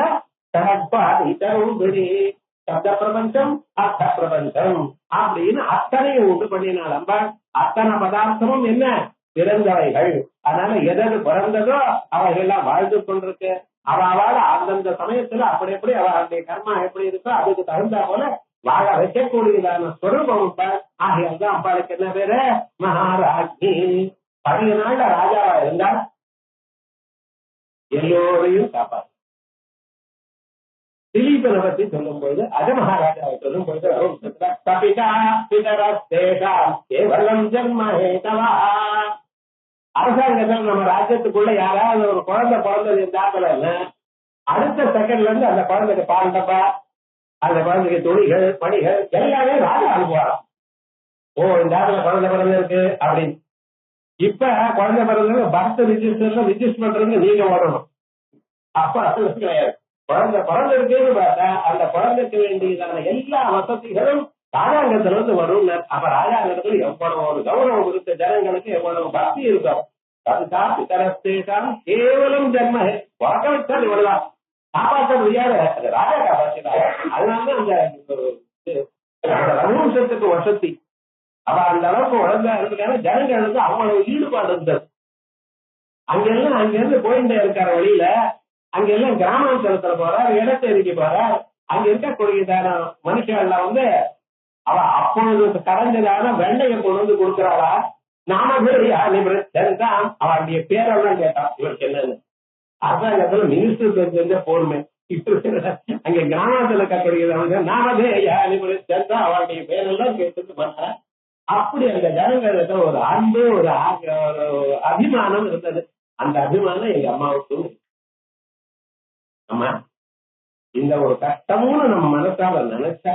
S2: சப்த பிரபஞ்சம் அர்த்த பிரபஞ்சம் அப்படின்னு அத்தனையும் உண்டு பண்ணினாள் அம்பாள். அத்தனை பதார்த்தமும் என்ன பிறந்தவைகள். அதனால எதது பிறந்ததோ அவைகள்லாம் வாழ்ந்து கொண்டிருக்கு. அவள் அந்தந்த சமயத்துல அப்படி எப்படி அவளுடைய கர்மா எப்படி இருக்கோ அதுக்கு தகுந்தா போல வாழ வைக்கக்கூடியதான ஸ்வரூபம். ஆகையால் தான் அம்பாளுக்கு என்ன பேரு மகாராஜி. பழைய நாள்ல ராஜாவா இருந்தால் எல்லோரையும் காப்பாற்று. திலீபனை பத்தி சொல்லும் பொழுது அஜ மகாராஜாவை சொல்லும் பொழுது அரசாங்கத்தில் நம்ம ராஜ்யத்துக்குள்ள யாராவது ஒரு குழந்தை பிறந்தது இருந்தாக்கல அடுத்த செகண்ட்ல இருந்து அந்த குழந்தைக்கு பாண்டப்பா, அந்த குழந்தைக்கு துணிகள் பணிகள் எல்லாமே ராஜா அனுப்புவாராம். ஓ இந்த ஆத்துல குழந்தை பிறந்திருக்கு அப்படின்னு. இப்ப குழந்தை பிறந்தது பர்த் ரிஜிஸ்டர்ல ரிஜிஸ்டர் பண்றதுக்கு நீங்க ஓடணும். அப்ப அது கிடையாது. குழந்தை பிறந்திருக்குன்னு பார்த்தா அந்த குழந்தைக்கு வேண்டியதான எல்லா வசதிகளும் ராஜாங்கத்துல இருந்து வரும். அப்ப ராஜாங்கத்துல எவ்வளவு ஒரு கௌரவம் இருக்க, ஜனங்களுக்கு எவ்வளவு பக்தி இருக்கும். அதுதான் பிதரஸ்தேஷாம் கேவலம் ஜன்ம வழக்க வச்சால் இவ்வளவுதான் காப்பாற்ற முடியாத ராஜா காப்பாற்றினார். அதனால அந்த ரகுவம்சத்துக்கு வசதி அவ அந்த அளவுக்கு வளர்ந்தா இருக்கான ஜனங்களுக்கு அவ்வளவு ஈடுபாடு இருந்தது. அங்கெல்லாம் அங்கிருந்து போயிட்டே இருக்கார வழியில அங்கெல்லாம் கிராமாந்தரத்துல போறார், இடத்தேரிக்கு போறார். அங்க இருக்கக்கூடியதான மனுஷன்ல அவ அப்பொழுது கரைஞ்சதான வெண்டையை கொண்டு வந்து கொடுக்கிறாளா. நாமதான் அவளுடைய பேரெல்லாம் கேட்டான் இவருக்கு என்னன்னு. அரசாங்கத்துல மினிஸ்டர் தெரிஞ்ச போருமே. அங்க கிராமத்துல இருக்கக்கூடியவங்க நாமதேயா நிபுணர் அவளுடைய பேரெல்லாம் கேட்டு பண்ண. அப்படி அந்த ஜனங்களுக்கு ஒரு அன்பு ஒரு அபிமானம் இருந்தது. அந்த அபிமானம் எங்க அம்மாவுக்கு. ஆமா இந்த ஒரு கஷ்டம்னு நம்ம மனசால நினைச்சா,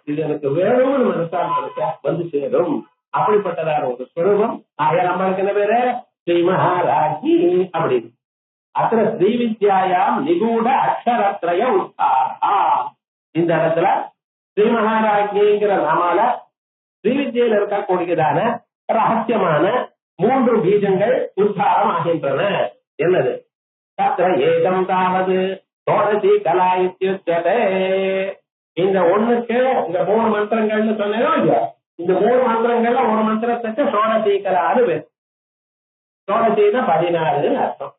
S2: இது எனக்கு வேணும்னு மனசால நினைச்சா வந்து சேரும். அப்படிப்பட்டதான ஒரு ஸ்வரூபம். ஆகையால் நம்மளுக்கு என்ன பேரு ஸ்ரீ மகாராஜி அப்படின்னு. அத்தனை ஸ்ரீ வித்யாயாம் நிகூட அக்ஷரத்ரய உத்தாரா. இந்த இடத்துல ஸ்ரீ மகாராஜிங்கிற நாமால ஸ்ரீ வித்யில இருக்கக்கூடியதான ரகசியமான 3 பீஜங்கள் உத்தாரம் ஆகின்றன. என்னது? தத்ர ஏகம் தாவது சோடசி கலா இத்யுச்யதே. இந்த ஒண்ணுக்கு இந்த 3 மந்திரங்கள்னு சொன்னேனோ இல்லையா, இந்த 3 மந்திரங்கள்ல ஒரு மந்திரத்துக்கு சோடசி கலான்னு பேர். சோடசின்னா 16 அர்த்தம்.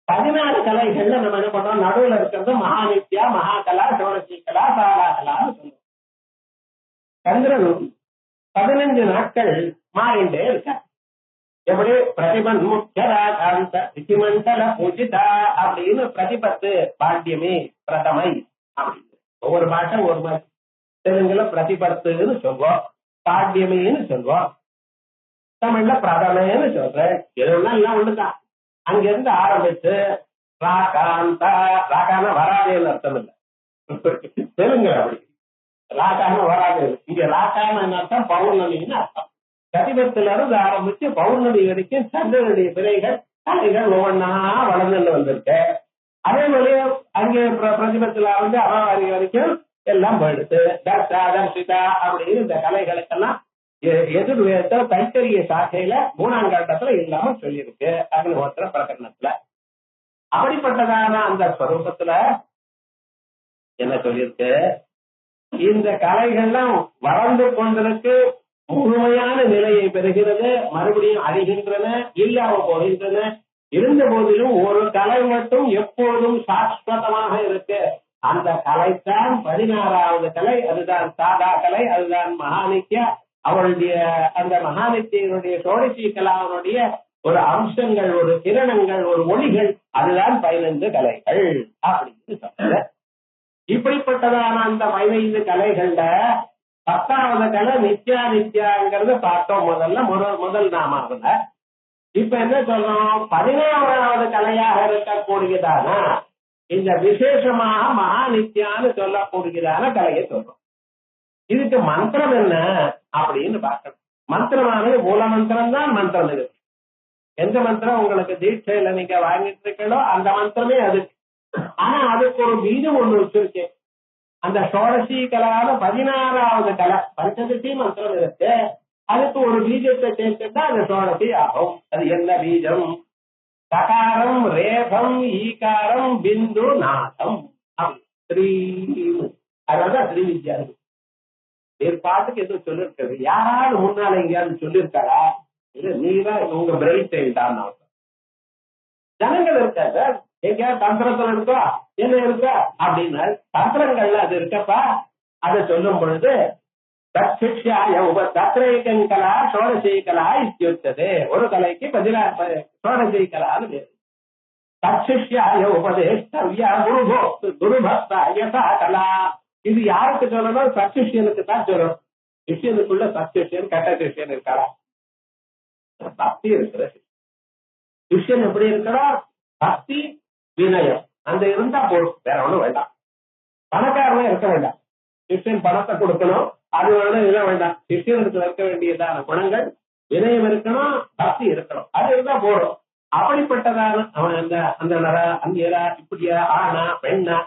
S2: 16 கலைகள்ல நம்ம என்ன பண்றோம், நடுவுல இருக்கிறது மகாநித்யா, மகாகலா, சோடசி கலா, சாலா கலான்னு சொல்றோம். சந்திரன் 15 நாட்கள் மாறிண்டே இருக்க. எப்படி பிரதிபன் முக்கியராகாந்த ரிஷிமண்டல பூஜிதா அப்படின்னு பிரதிபத்து பாண்டியமே பிரதமை அப்படின்னு ஒவ்வொரு பாட்டை ஒரு மாதிரி. தெலுங்குல பிரதிபத்துன்னு சொல்வோம், பாண்டியமேன்னு சொல்வோம், தமிழ்ல பிரதமைன்னு சொல்றேன். எதுவும் எல்லாம் ஒண்ணுதான். அங்கிருந்து ஆரம்பிச்சு ராகாந்தா, ராகான வராதேன்னு அர்த்தம் இல்லை தெலுங்கு. அப்படி ராகான வராதே. இங்க ராகான அர்த்தம் பௌர்ணமின்னு அர்த்தம். கதிபத்துல இருந்து ஆரம்பிச்சு பௌர்ணமி வரைக்கும் சந்திரனுடைய பிறைகள் கலைகள் ஒவ்வொன்னா வளர்ந்து வந்திருக்கு. அதே மாதிரி அங்கே பிரதிபத்துல அமாவாரி வரைக்கும் எல்லாம் போயிடுச்சு. தர்ஷா தர்ஷிதா அப்படின்னு இந்த கலைகளுக்கெல்லாம் எதிர்வேத தைத்தரிய சாக்கையில 3ஆம் கட்டத்துல இல்லாம சொல்லியிருக்கு அக்னிஹோத்திர பிரகரணத்துல. அப்படிப்பட்டதான அந்த ஸ்வரூபத்துல என்ன சொல்லியிருக்கு, இந்த கலைகள்லாம் வளர்ந்து கொண்டிருக்கு, முழுமையான நிலையை பெறுகிறது, மறுபடியும் அழிகின்றன, இல்லாம போகின்றன. இருந்த போதிலும் ஒரு கலை மட்டும் எப்போதும் சாஸ்வதமாக இருக்கு. அந்த கலைத்தான் 16வது கலை. அதுதான் சாதா கலை, அதுதான் மகாநித்யா. அவளுடைய அந்த மகாநித்தியனுடைய சோடசி கலாவனுடைய ஒரு அம்சங்கள், ஒரு கிரணங்கள், ஒரு ஒளிகள், அதுதான் 15 கலைகள் அப்படின்னு சொல்ற. இப்படிப்பட்டதான அந்த 15 கலைகள்ல 10வது கலை நித்யா நித்யாங்கிறது பார்த்தோம் முதல் நாமாவில். இப்ப என்ன சொல்றோம், 16வது கலையாக இருக்கக்கூடியதான இந்த விசேஷமாக மகாநித்யான்னு சொல்லக்கூடியதான கலையை சொல்றோம். இதுக்கு மந்திரம் என்ன அப்படின்னு பார்க்கணும். மந்திரமானது மூல மந்திரம் தான். மந்திரம் இருக்கு. எந்த மந்திரம் உங்களுக்கு தீட்சையில நீங்க வாங்கிட்டு இருக்கீங்களோ அந்த மந்திரமே அதுக்கு. ஆனா அதுக்கு ஒரு பீஜம் ஒண்ணு வச்சிருக்கேன். அந்த சோடசி கலால 16வது கலை பஞ்சதசி மந்திரம் இருக்கு. அதுக்கு ஒரு பீஜத்தை சேர்த்துட்டா அந்த சோடசி ஆகும். அது என்ன பீஜம்? சகாரம் ரேபம் ஈகாரம் பிந்து நாதம். அதனாலதான் ஸ்ரீவித்யா இருக்கு. வேறு பாட்டுக்கு எதுவும் சொல்லிருக்காரு, யாராவது முன்னால எங்கேயாவது சொல்லியிருக்காரா? இல்ல நீதான் உங்க பிரெயின் சைல்டான்னு ஜனங்கள் இருக்காங்க. எங்கேயாவது தந்திரத்துல இருக்கா என்ன இருக்கா அப்படின்னு தந்திரங்கள்ல அது இருக்கப்பா. அதை சொல்லும் பொழுது தத்ரேகலா சோழசேகலா இத்தியுச்சதே, ஒரு கலைக்கு பதிலா சோழசேகலான்னு பேரு. தத்சிஷ்யாய உபதேஷ்டவ்யா குருபக்தாய கலா. இது யாருக்கு சொல்லணும்? சத்சிஷ்யனுக்கு தான் சொல்லணும். சிஷ்யனுக்குள்ள சத்சிஷ்யன் கட்ட சிஷ்யன் இருக்காரா? பக்தி இருக்கிற சிஷ்யன் எப்படி இருக்கிறா? பக்தி வினயம் அந்த இருந்தா போதும், வேற ஒண்ணும் வேண்டாம். பணக்காரனே இருக்க வேண்டாம், சிஷ்யன் பணத்தை கொடுக்கணும், அது வேணும் இதை வேண்டாம். சிஷ்யனுக்கு இருக்க வேண்டியதான குணங்கள் வினயம் இருக்கணும், பக்தி இருக்கணும், அது இருந்தா போதும். அப்படிப்பட்டதான அவன் அந்த அந்த நரா அந்தியரா இப்படியா ஆனா பெண்ணா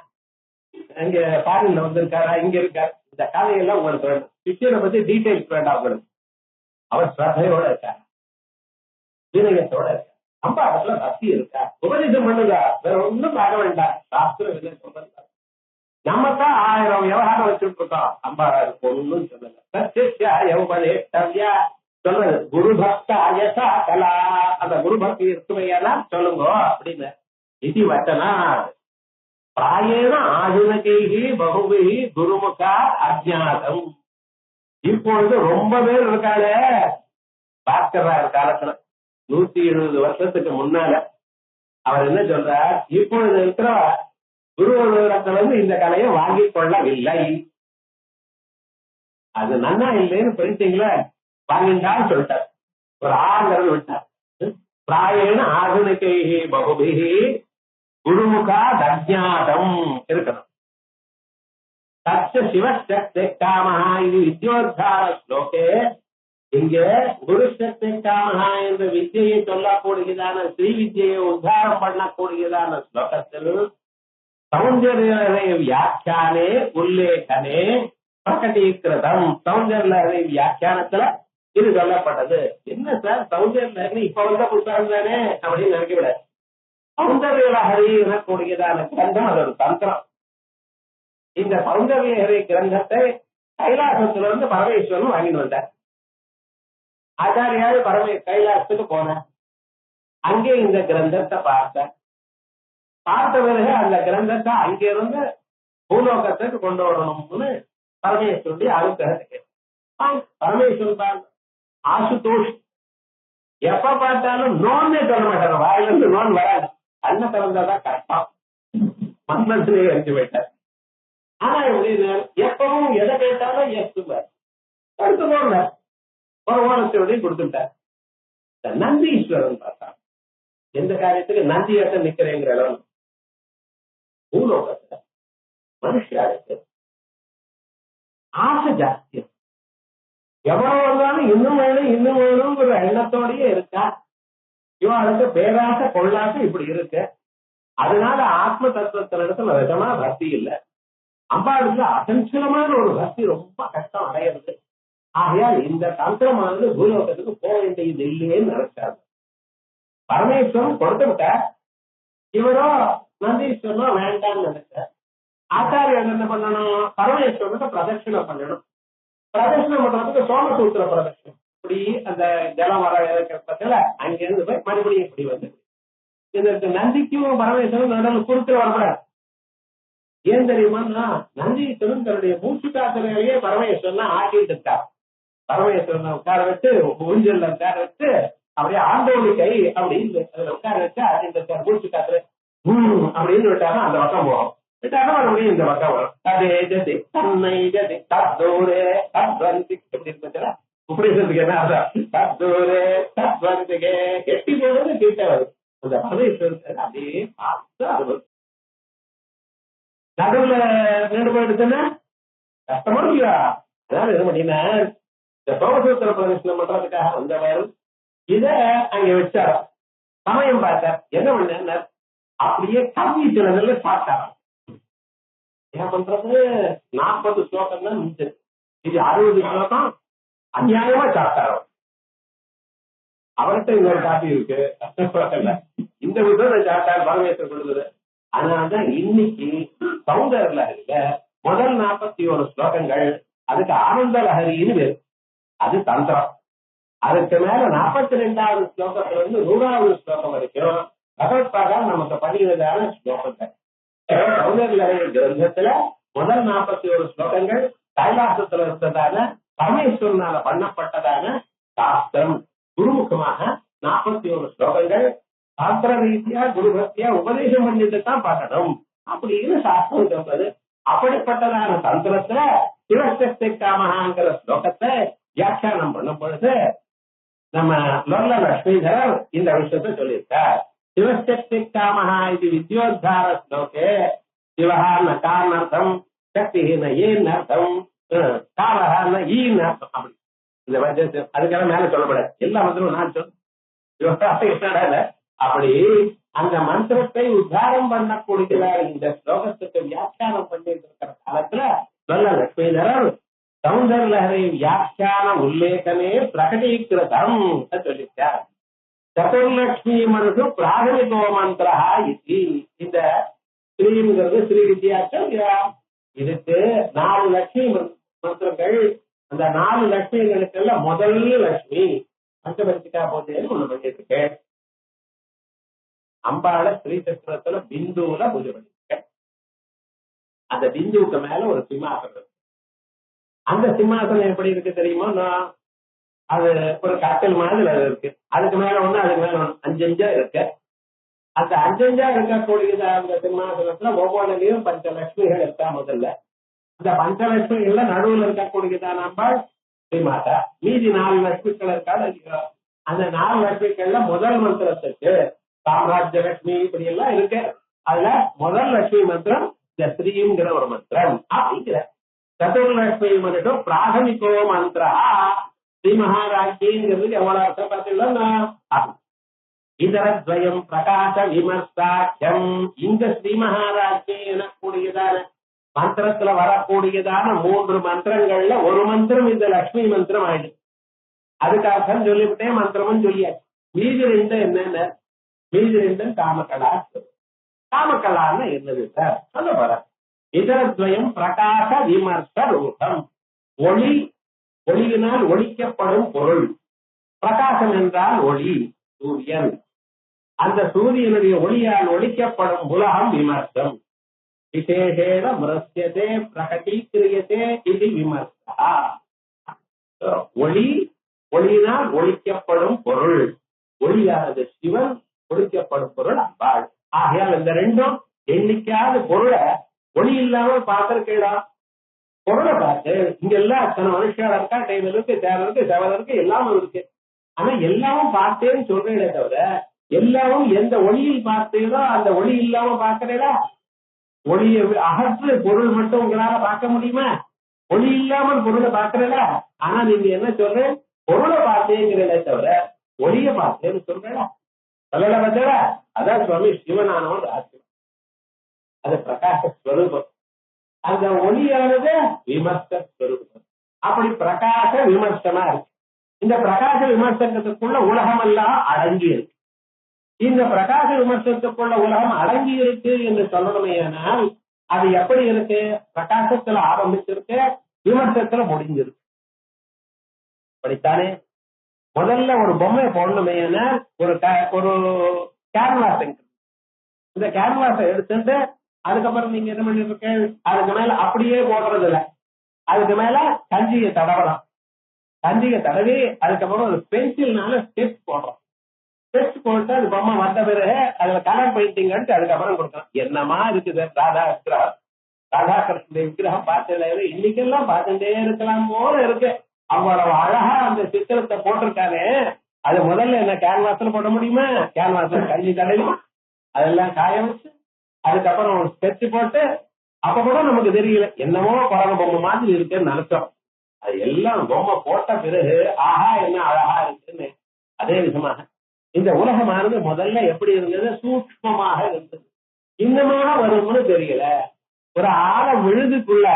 S2: அங்க பாரின்ல வந்திருக்காரா இங்க இருக்காரு, இந்த கதையெல்லாம் உங்களுக்கு வேணும். சிஷ்யனை பத்தி டீடைல்ஸ் வேண்டாம் உங்களுக்கு. அவர் ஸ்ரத்தையோட இருக்காரு, வினயத்தோட இருக்காரு, அம்பா இடத்துல பக்தி இருக்கா, உபதேசம் பண்ணுங்க, வேற ஒண்ணும் பார்க்க வேண்டாம். சாஸ்திரம் என்ன சொல்றது? நம்ம தான் 1000 விவகாரம் வச்சுட்டு இருக்கோம், அம்பா ஒண்ணும் சொல்லல. உபதேஷ்டவ்யா சொல்றது குரு பக்தாய கலா. அந்த குரு பக்தி இருக்குமையெல்லாம் சொல்லுங்க அப்படின்னு. இது வச்சனா பிராயேன ஆதுனகைகி பகுவி குருமுகா அஜ்ஞாதம். இப்பொழுது ரொம்ப பேர் இருக்காளே பாஸ்கரார் காலத்துல 170 வருஷத்துக்கு முன்னால அவர் என்ன சொல்றார்? இப்பொழுது இருக்கிற குருவத்துல இந்த கலையை வாங்கிக் கொள்ளவில்லை, அது நன்னா இல்லைன்னு பிரிண்டிங்ல வாங்கிட்டான்னு சொல்லிட்டார். ஒரு ஆங்கிறது விட்டார். பிராயேன ஆதுனிகைகி பகுபிகி குருமுகா அஜ்ஞாதம் இருக்கணும். தச்ச சிவசக்தி காமஹா, இது வித்யோத்தார ஸ்லோகே. இங்க குருசக்தி காமஹா என்ற வித்தியை சொல்லக்கூடியதான ஸ்ரீ வித்தியை உத்தாரம் பண்ணக்கூடியதான ஸ்லோகத்தில் சௌந்தர்ய வியாக்கியானே உல்லேகனே பிரகடீகிருதம். சௌந்தர்ய வியாக்கியானத்துல இது சொல்லப்பட்டது. என்ன சார் சௌந்தர்ய இப்ப வந்த புத்தகம் தானே அப்படின்னு நினைக்க விட, சௌந்தர்யஹரி எனக்கூடியதான கிரந்தம் அது ஒரு தந்திரம். இந்த சௌந்தர்யஹரி கிரந்தத்தை கைலாசத்திலிருந்து பரமேஸ்வரன் வாங்கிட்டு வந்தார். ஆச்சாரியாரு கைலாசத்துக்கு போனார். அங்கே இந்த கிரந்தத்தை பார்த்தார். பார்த்த பிறகு அந்த கிரந்தத்தை அங்கிருந்து பூலோகத்துக்கு கொண்டு வரணும்னு பரமேஸ்வருடைய அனுகிரகத்துக்கு பரமேஸ்வரன் ஆசுதோஷ் எப்ப பார்த்தாலும் நோன்னே சொல்ல மாட்டாங்க, வாயிலிருந்து நோன் வராது, கண்ணை திறந்தாதான் கரெக்டா மன்னத்திலே அறிஞ்சு போயிட்டார். ஆனா எப்படின்னு எப்பவும் எதை கேட்டாலும் எடுத்துவார், அடுத்து போன ஒரு ஓரத்தையோடையும் கொடுத்துட்டார். நந்தீஸ்வரன் பார்த்தா எந்த காரியத்துக்கு நந்தியாட்ட நிக்கிறேங்கிற அளவு பூலோகத்துல மனுஷாருக்கு ஆசை ஜாஸ்தி. எவ்வளவு வந்தாலும் இன்னும் வேணுங்கிற எண்ணத்தோடயே இருக்கா. இவளுக்கு பேராசை கொள்ளாசை இப்படி இருக்கு. அதனால ஆத்ம தத்துவத்தின் இடத்துல விதமா பக்தி இல்லை. அம்பாளுக்கு அசஞ்சலமான ஒரு பக்தி ரொம்ப கஷ்டம் அடையிறது. ஆகையால் இந்த தந்திரமானது பூலோகத்துக்கு போக வேண்டியது இல்லையேன்னு நினைச்சாரு. பரமேஸ்வரன் கொடுத்து விட்டார். இவரோ நந்தீஸ்வரனோ வேண்டாம்னு நினைச்சார். ஆச்சாரியர் என்ன பண்ணணும்? பரமேஸ்வரனுக்கு பிரதட்சிணம் பண்ணணும். பிரதட்சிணம் பண்றதுக்கு சோமசூத்திர பிரதட்சிணம். இப்படி அந்த ஜலம் வர பட்சத்துல அங்கிருந்து போய் மறுபடியும் இப்படி வந்து இதற்கு நந்திக்கும் பரமேஸ்வரன் நடுவில் குறுக்கில் வரக்கூடாது. ஏன் தெரியுமா? நந்தீஸ்வரன் தன்னுடைய மூச்சு காத்துறையிலேயே பரமேஸ்வரன் ஆட்டிட்டு இருக்கார். பரமேஸ்வரனை உட்கார வச்சு ஊஞ்சல்ல உட்கார வச்சு அப்படியே ஆண்டோலி கை அப்படின்னு அதுல உட்கார வச்சு ஆட்டிட்டு இருக்கார். மூச்சு காத்துறை அப்படின்னு விட்டாலும் அந்த பக்கம் போகும், விட்டாலும் மறுபடியும் இந்த பக்கம் வரும். அதே ஜதி தன்னை ஜதி தத்தோரே தத்வந்தி எப்படி இருந்துச்சுன்னா உபதேசத்துக்கு என்ன அதான் தத்தோரே தத்வந்திகே கெட்டி போடுறது கிட்ட வரும். அந்த பரமேஸ்வரன் அப்படியே பார்த்து அது நடுவுல நின்று போயிடுச்சுன்னா கஷ்டமா இல்லையா? அதாவது என்ன பண்ணினா இந்த சோமசூத்திர பிரதேசம் பண்றதுக்காக வந்தவர் இத அங்க வச்சார். சமயம் பார்த்தார். என்ன பண்ண அப்படியே கம்மி சிலதுல சாப்பிட்டாராம். என்ன பண்றது? 40 ஸ்லோகம் தான் முடிஞ்சது. இது 60 ஸ்லோகம் அநியாயமா சாப்பிட்டாராம். அவர்கிட்ட இன்னொரு காப்பி இருக்கு, இந்த விதம் சாப்பிட்டார் பரமேஸ்வரர் கொடுக்குது. அதனாலதான் இன்னைக்கு சௌந்தர்ல இருக்க முதல் 41 ஸ்லோகங்கள் அதுக்கு ஆனந்த லஹரின்னு பேரு, அது தந்திரம். அதுக்கு மேல 42வது ஸ்லோகத்துல இருந்து 100வது ஸ்லோகம் வரைக்கும் பகவத்பாதா நமக்கு பண்ணியதான ஸ்லோகங்கள். சௌந்தர்ய கிரந்தத்துல முதல் 41 ஸ்லோகங்கள் கைலாசத்துல இருந்ததான பரமேஸ்வரனால பண்ணப்பட்டதான சாஸ்திரம். குருமுகமாக 41 ஸ்லோகங்கள் சாஸ்திர ரீதியா குருபக்தியா உபதேசம் பண்ணிட்டு தான் பார்க்கணும் அப்படின்னு சாஸ்திரம் சொல்றது. அப்படிப்பட்டதான தந்திரத்துல சிவசக்தி காமஹாங்கிற ஸ்லோகத்தை வியாக்கியானம் பண்ணும் பொழுது நம்ம லொல்ல லட்சுமிதரர் இந்த விஷயத்தை சொல்லியிருக்கார். சிவசக்தி காமஹா இது வித்யோத்தார ஸ்லோகே சிவஹா ந காரணார்த்தம் சக்தி ந ஏன் அர்த்தம் காரஹா ந ஈன் அர்த்தம். அப்படி இந்த அதுக்கெல்லாம் மேல சொல்லப்படாது, எல்லா மந்திரம் நான் சொல்ல. அப்படி அந்த மந்திரத்தை உத்தாரம் பண்ணக்கூடியதார் இந்த ஸ்லோகத்துக்கு வியாக்கியானம் பண்ணிட்டு இருக்கிற காலத்துல லொல்ல லட்சுமிதரர் சௌந்தர்லஹரி வியாக்கியான உல்லேகமே பிரகடீகிருதம் சொல்லிட்டார். சதுர்லட்சுமி மனசு பிராகமிகோ மந்திரா இது. இந்த ஸ்ரீங்கிறது ஸ்ரீ வித்யாச்சம். இதுக்கு 4 லட்சுமி மந்திரங்கள். அந்த 4 லட்சுமிகளுக்கெல்லாம் முதல் லட்சுமி பஞ்சபரிசிக்கா போதேன்னு ஒண்ணு பண்ணிட்டு இருக்கேன். அம்பாள ஸ்ரீ சக்கரத்துல பிந்துல பூஜை பண்ணிருக்க. அந்த பிந்துவுக்கு மேல ஒரு சிம்மாசனம். அந்த சிம்மாசனம் எப்படி இருக்கு தெரியுமா? அது ஒரு கட்டில் மாதிரி அது இருக்கு. அதுக்கு மேல ஒண்ணு, அதுக்கு மேல ஒண்ணு, 5 இருக்கு. அந்த 5 இருக்கக்கூடியது அந்த சிம்மாசனத்துல ஒவ்வொன்றிலையும் பஞ்சலட்சுமிகள் இருக்கா. முதல்ல அந்த பஞ்சலட்சுமிகள்ல நடுவுல இருக்கக்கூடியதான் அம்பாள் ஸ்ரீமாதா. மீதி 4 லட்சுமிகள் இருக்காது. அந்த 4 லட்சுமிகள்ல முதல் மந்திரத்துக்கு சாம்ராஜ்ய லட்சுமி இப்படி எல்லாம் இருக்கு. அதுல முதல் லட்சுமி மந்திரம் இந்த ஸ்ரீங்கிற ஒரு மந்திரம் அப்படிங்கிற. சதுர்லட்சுமி மந்திரம் பிராகமிகோ மந்திரா ஸ்ரீ மகாராஜ்யங்கிறதுக்கு எவ்வளவு அர்த்தம் பார்த்தீங்களா? இதரத்வயம் பிரகாச விமர்சாக்கியம். இந்த ஸ்ரீ மகாராஜ்யம் எனக்கூடியதான மந்திரத்துல வரக்கூடியதான 3 மந்திரங்கள்ல ஒரு மந்திரம் இந்த லட்சுமி மந்திரம் ஆயிடுச்சு. அதுக்கு அர்த்தம் சொல்லிவிட்டேன், மந்திரமும் சொல்லியாச்சு. மீதி 2 என்னென்ன? மீதி 2 காமகலா. காமகலான்னு என்னது சார் சொல்ல வர? இதரத்வயம் பிரகாச விமர்ச ரூபம். ஒளி, ஒளியினால் ஒளிக்கப்படும் பொருள். பிரகாசம் என்றால் ஒளி, சூரியன். அந்த சூரியனுடைய ஒளியால் ஒளிக்கப்படும் உலகம் விமர்சம். விசேஷேன மிருஷ்யதே பிரகடீக்கிரியதே இது விமர்சா. ஒளி, ஒளியினால் ஒளிக்கப்படும் பொருள். ஒளியானது சிவன், ஒளிக்கப்படும் பொருள் அம்பாள். ஆகையால் இந்த 2ம் எண்ணிக்காத பொருளை ஒளி இல்லாமல் பார்த்திருக்கா? பொருளை பார்த்து இங்க எல்லாம் அத்தனை மனுஷால இருக்கா, டைம் இருக்கு, சேர் இருக்கு, செவல் இருக்கு, எல்லாமும் இருக்கு. ஆனா எல்லாமும் பார்த்தேன்னு சொல்றீங்களே தவிர எல்லாமும் எந்த ஒளியில் பார்த்தீங்களோ அந்த ஒளி இல்லாம பார்க்கிறீங்களா? ஒளியை அகற்று பொருள் மட்டும் உங்களால பார்க்க முடியுமா? ஒளி இல்லாமல் பொருளை பார்க்கிறீங்களா? ஆனா நீங்க என்ன சொல்ற? பொருளை பார்த்தேங்கிறீங்களே தவிர ஒளிய பார்த்தேன்னு சொல்றீங்களா? சொல்லல பார்த்தா அதான் சுவாமி சிவனானவன் ராசியம். அது பிரகாச ஸ்வரூபம். அந்த ஒளியானது விமர்ச ஸ்வரூபம். அப்படி பிரகாச விமர்சனா இருக்கு. இந்த பிரகாச விமர்சனத்துக்குள்ள உலகம் எல்லாம் அடங்கி இருக்கு. இந்த பிரகாச விமர்சனத்துக்குள்ள உலகம் அடங்கி இருக்கு என்று சொல்லணுமேனால் அது எப்படி இருக்கு? பிரகாசத்துல ஆரம்பிச்சிருக்கு, விமர்சனத்துல முடிஞ்சிருக்கு. அப்படித்தானே? முதல்ல ஒரு பொம்மை போடணுமேனா ஒரு கேன்வாஸ். இந்த கேன்வாஸை எடுத்துட்டு அதுக்கப்புறம் நீங்க என்ன பண்ணிருக்க? அதுக்கு மேல அப்படியே போடுறது இல்ல, அதுக்கு மேல கஞ்சியை தடவலாம். கஞ்சியை தடவி அதுக்கப்புறம் ஒரு பென்சில்னால ஸ்கெட்ச் போடுறோம். ஸ்கெட்ச் போட்டு அது பொம்மை வந்த பிறகு அதுல கலர் பெயிண்டிங் எடுத்து அதுக்கப்புறம் கொடுக்கலாம். என்னமா இருக்குது ராதாகிருஷ்ண விக்கிரகம் பார்த்ததுல இன்னைக்கெல்லாம் பார்த்துட்டே இருக்கலாம் போல இருக்கு. அவ்வளவு அழகா அந்த சித்திரத்தை போட்டிருக்காரு. அது முதல்ல என்ன கேன்வாஸ்ல போட முடியுமா? கேன்வாஸ்ல கஞ்சி தடவி அதெல்லாம் காய வச்சு அதுக்கப்புறம் ஒரு ஸ்கெட்ச் போட்டு அப்ப கூட நமக்கு தெரியல என்னமோ குழந்தை பொம்மை மாதிரி இருக்குன்னு நினைச்சோம். அது எல்லாம் பொம்மை போட்ட பிறகு ஆஹா என்ன அழகா இருக்குன்னு. அதே விதமாக இந்த உலகமானது முதல்ல எப்படி இருந்தது? சூக்ஷ்மமாக இருந்தது. இன்னமாக வரும்னு தெரியல. ஒரு ஆழ விழுதுக்குள்ள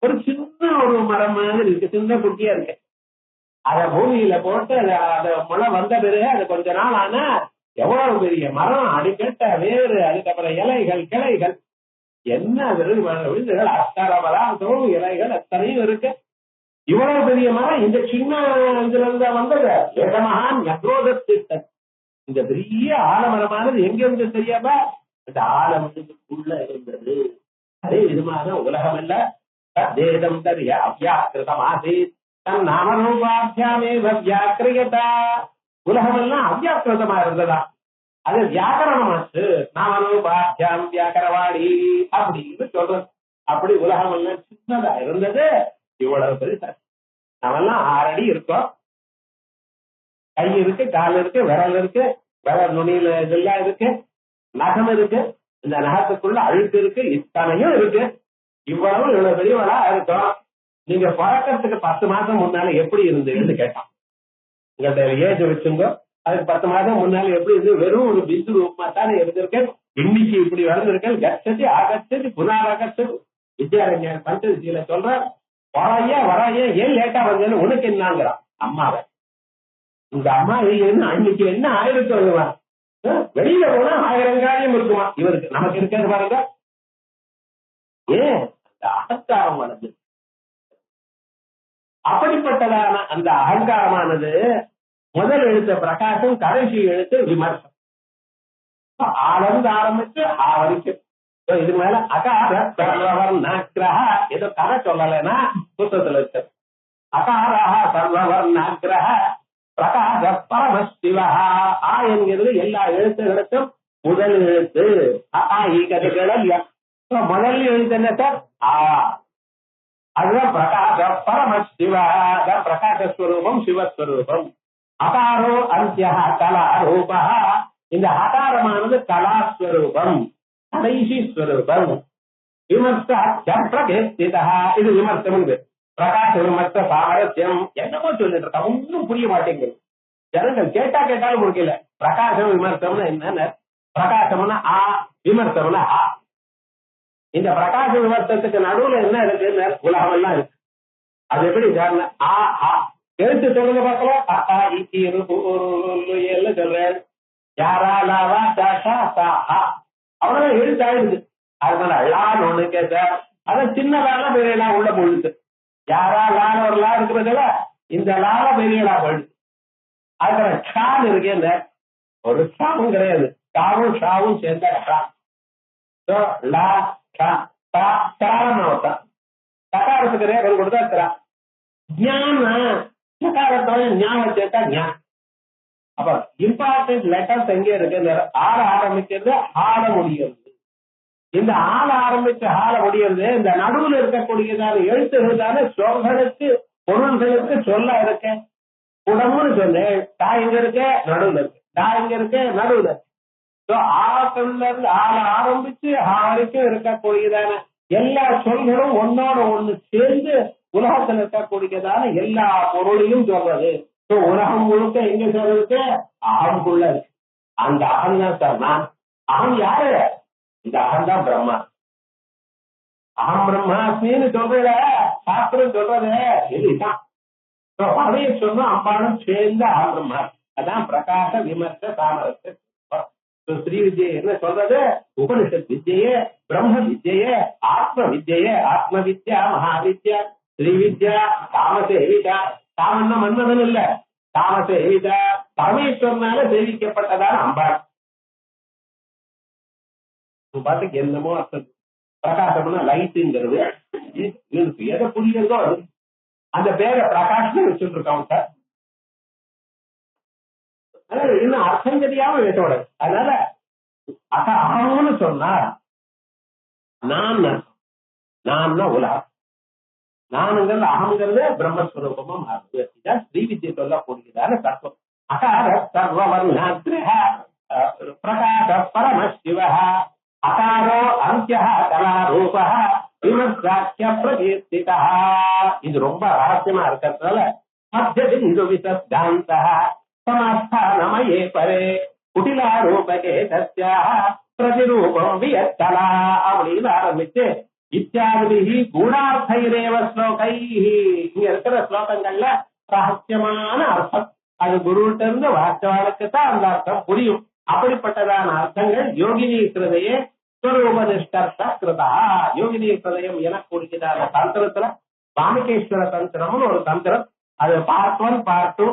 S2: ஒரு சின்ன ஒரு மரம் மாதிரி இருக்கு, சின்ன குட்டியா இருக்கு. அத பூமியில போட்டு அத முளை வந்த பிறகு அது கொஞ்ச நாள் ஆனா எவ்வளவு பெரிய மரம், அடிக்கட்ட வேறு, அதுக்கப்புறம் இலைகள், கிளைகள். என்ன விழுதுகள் அஸ்தரபலாதோ இலைகள் அத்தனையும் இருக்கு. இவ்வளவு பெரிய மரம் இந்த சின்ன இதுல இருந்தா வந்தது. ஏகமகான் யக்ரோதத்திட்டம். இந்த பெரிய ஆலமரமானது எங்க இருந்து தெரியாம இந்த ஆலமரத்துக்குள்ள இருந்தது. அதே விதமாக உலகம் இல்ல தேதம் தரிய அவ்யாக்கிருதம் ஆசீத் தன் நாமரூபாத்தியாமே வியாக்கிரியதா. உலகம் எல்லாம் அவ்யாக்கிருதமா இருந்ததா, அது வியாக்கரணமாச்சு. நாமரூபாத்தியாம் வியாக்கரவாடி அப்படின்னு சொல்றது. அப்படி உலகம் எல்லாம் சின்னதா இருந்தது. இவ்வளவு பெரிய நாமெல்லாம் 6 அடி இருக்கோம். கை இருக்கு, கால் இருக்கு, விரல் இருக்கு, விரல் நுனியில இதெல்லாம் இருக்கு, நகம் இருக்கு, இந்த நகத்துக்குள்ள அழுக்கு இருக்கு, இத்தனையும் இருக்கு. இவ்வளவு பெரியவளா இருக்கும். நீங்க பிறக்கிறதுக்கு 10 மாசம் முன்னால எப்படி இருந்ததுன்னு கேட்டான். உங்கள்ட்ட ஏஜ் வச்சுங்க, அதுக்கு 10 மாதம் முன்னால எப்படி இருந்து வெறும் ஒரு பிந்து ரூபமா தானே இருந்திருக்கேன். இன்னைக்கு இப்படி வளர்ந்திருக்கேன். கச்சதி ஆகச்சது புனாரகச்சது. வித்யாரண்யர் பஞ்சதியில சொல்ற வரைய ஏன் லேட்டா வந்தேன்னு உனக்கு என்னங்கிறான் அம்மாவை. இந்த அம்மா அன்னைக்கு என்ன ஆயிருக்கு, வெளியில போனா 1000 காரியம் இருக்குமா இவருக்கு, நமக்கு இருக்கிறது பாருங்க. ஏன் அந்த அகங்காரம் வளர்ந்து, அப்படிப்பட்டதான அந்த அகங்காரமானது முதல் எழுத்த பிரகாசம், கடைசி எழுத்து விமர்சனம். ஆளந்து ஆரம்பிச்சு வரைக்கும் இது மேல அகார சர்வவர்ணாக்கிரஹ. ஏதோ கதை சொல்லலைன்னா புத்தகத்துல இருக்கு. அகாரஹ சர்வவர்ணாக்கிரஹ பிரகாச பரமசிவா. ஆ என்கிறது எல்லா எழுத்துகளுக்கும் முதல் எழுத்து. முதல் எழுத்து என்ன சார்? ஆ. அதுதான் பிரகாச பரமசிவா, பிரகாசஸ்வரூபம், சிவஸ்வரூபம். அகாரோ அந்தியா கலாரூபா. இந்த அகாரமானது கலாஸ்வரூபம், கடைசி ஸ்வரூபம். விமர்சா இது விமர்சம். பிரகாச விமர்ச சாமரஸ்யம் என்னமோ சொல்லிட்டு இருக்கா, ஒன்னும் புரிய மாட்டேங்குது. ஜனங்கள் கேட்டாலும் முடியல. பிரகாச விமர்சம்னா என்னன்னு, பிரகாசம்னா ஆ, விமர்சம்னா ஆ. இந்த பிரகாச விமர்சனத்துக்கு நடுவுல என்ன இருக்கு, உலகம் எல்லாம் இருக்கு. அது எப்படி ஆ ஆ எழுத்து சொல்லுங்க பார்க்கலாம். சொல்றேன் யாரா லாவா தாஷா சா ஆ, அவ்வளவுதான் எழுத்து ஆயிடுது. அதனால லான்னு ஒண்ணு கேட்ட அதான் சின்ன லால பெரிய லா உள்ள போயிடுது. யாரா லால ஒரு லா இருக்கிறதுல இந்த லால பெரிய லா போயிடுது. அதுல ஷான் இருக்கேன், ஒரு ஷாவும் கிடையாது. ஷாவும் ஷாவும் சேர்ந்த ஷா. லா ஷா தா தாரமா தகாரத்துக்கு ரேகல் கொடுத்தா ஞானத்தோட ஞாபகம் சேர்த்தா ஞான். அப்ப இம்பார்ட்டன்ட் லெட்டர்ஸ் எங்க இருக்கு, ஆள ஆரம்பிக்கிறது ஆள முடியாது. இந்த ஆள ஆரம்பிச்சு ஆள முடியாது. இந்த நடுவில் இருக்கக்கூடியதான எழுத்துகள் தானே சொல்களுக்கு, பொருள்களுக்கு சொல்ல இருக்க. குடம்னு சொல்லு, டா இங்க இருக்க நடுவில் இருக்கு, டா இங்க இருக்க நடுவில் இருக்கு. ஆத்துல இருந்து ஆள ஆரம்பிச்சு வரைக்கும் இருக்கக்கூடியதான எல்லா சொல்களும் ஒன்னோட ஒண்ணு சேர்ந்து உலகத்தில் இருக்கக்கூடியதான எல்லா பொருளையும் சொல்றது. உலகம் முழுக்க எங்க சொல்றதுக்கு அகம்குள்ள இருக்கு. அந்த அகம் தான் சார் நான். அகம் யாரு? இந்த அகம் தான் பிரம்மா. அகம் பிரம்மாஸ்மின்னு சொல்றத சாஸ்திரம் சொல்றது இதுதான். பழைய சொன்னா அம்பானும் சேர்ந்த அகம் பிரம்மா. அதான் பிரகாச விமர்ச சாமரஸ்ய. ஸ்ரீ வித்யை என்ன சொல்றது? உபனிஷத் வித்யே, பிரம்ம வித்யே, ஆத்ம வித்யே. ஆத்ம வித்யா மகாவித்யா, ஸ்ரீ வித்யா தாமசேவிதா. தாமன்னா மன்மதன் இல்ல, தாமசேவிதா பரமேஸ்வரனால சேவிக்கப்பட்டதான அம்பாள். பாட்டுக்கு என்னமோ அர்த்தம். பிரகாசம்னா லைட்டுங்கிறது எதை புரியுறதோ அது. அந்த பேரை பிரகாஷ் வச்சுட்டு இருக்கோம் சார். இன்னும் அர்த்தம் தெரியாம பேசோட. அதனால அகம்னு சொன்னா நான் உலகம். நானுங்கிறது அகங்கிறது பிரம்மஸ்வரூபமா மாறுது. இதான் ஸ்ரீ வித்யை சொல்லக்கூடியதான தத்துவம். அகார சர்வவர்ணாத்ரஹ பிரகாச பரமசிவ. அகாரோ அந்தியா கலாரூபஹ விமர்சாக்கிய பிரகீர்த்திதா. இது ரொம்ப ரகசியமா இருக்கிறதுனால மத்திய பிந்து விசப்தாந்தஹ சமாஸ்தானமயே பரே குட்டிலாரூபகே தஸ்யாஹ பிரதிரூபம் வியத்தலா அப்படின்னு ஆரம்பிச்சு இத்தியாதி கூடார்த்தைரேவ ஸ்லோகை. இங்க இருக்கிற ஸ்லோகங்கள்ல ரகசியமான அர்த்தம். அது குருவிட்ட இருந்து வார்த்தைக்கு தான் அந்த அர்த்தம் புரியும். அப்படிப்பட்டதான அர்த்தங்கள் யோகினி இருக்கிறதையே ஸ்வரூபனிஷ்டர்ஷ கிருதா யோகினி பிரதயம் எனக்கூடியதான தந்திரத்துல வாமிகேஸ்வர தந்திரம்னு ஒரு தந்திரம். அது பார்ட் 1 பார்ட் 2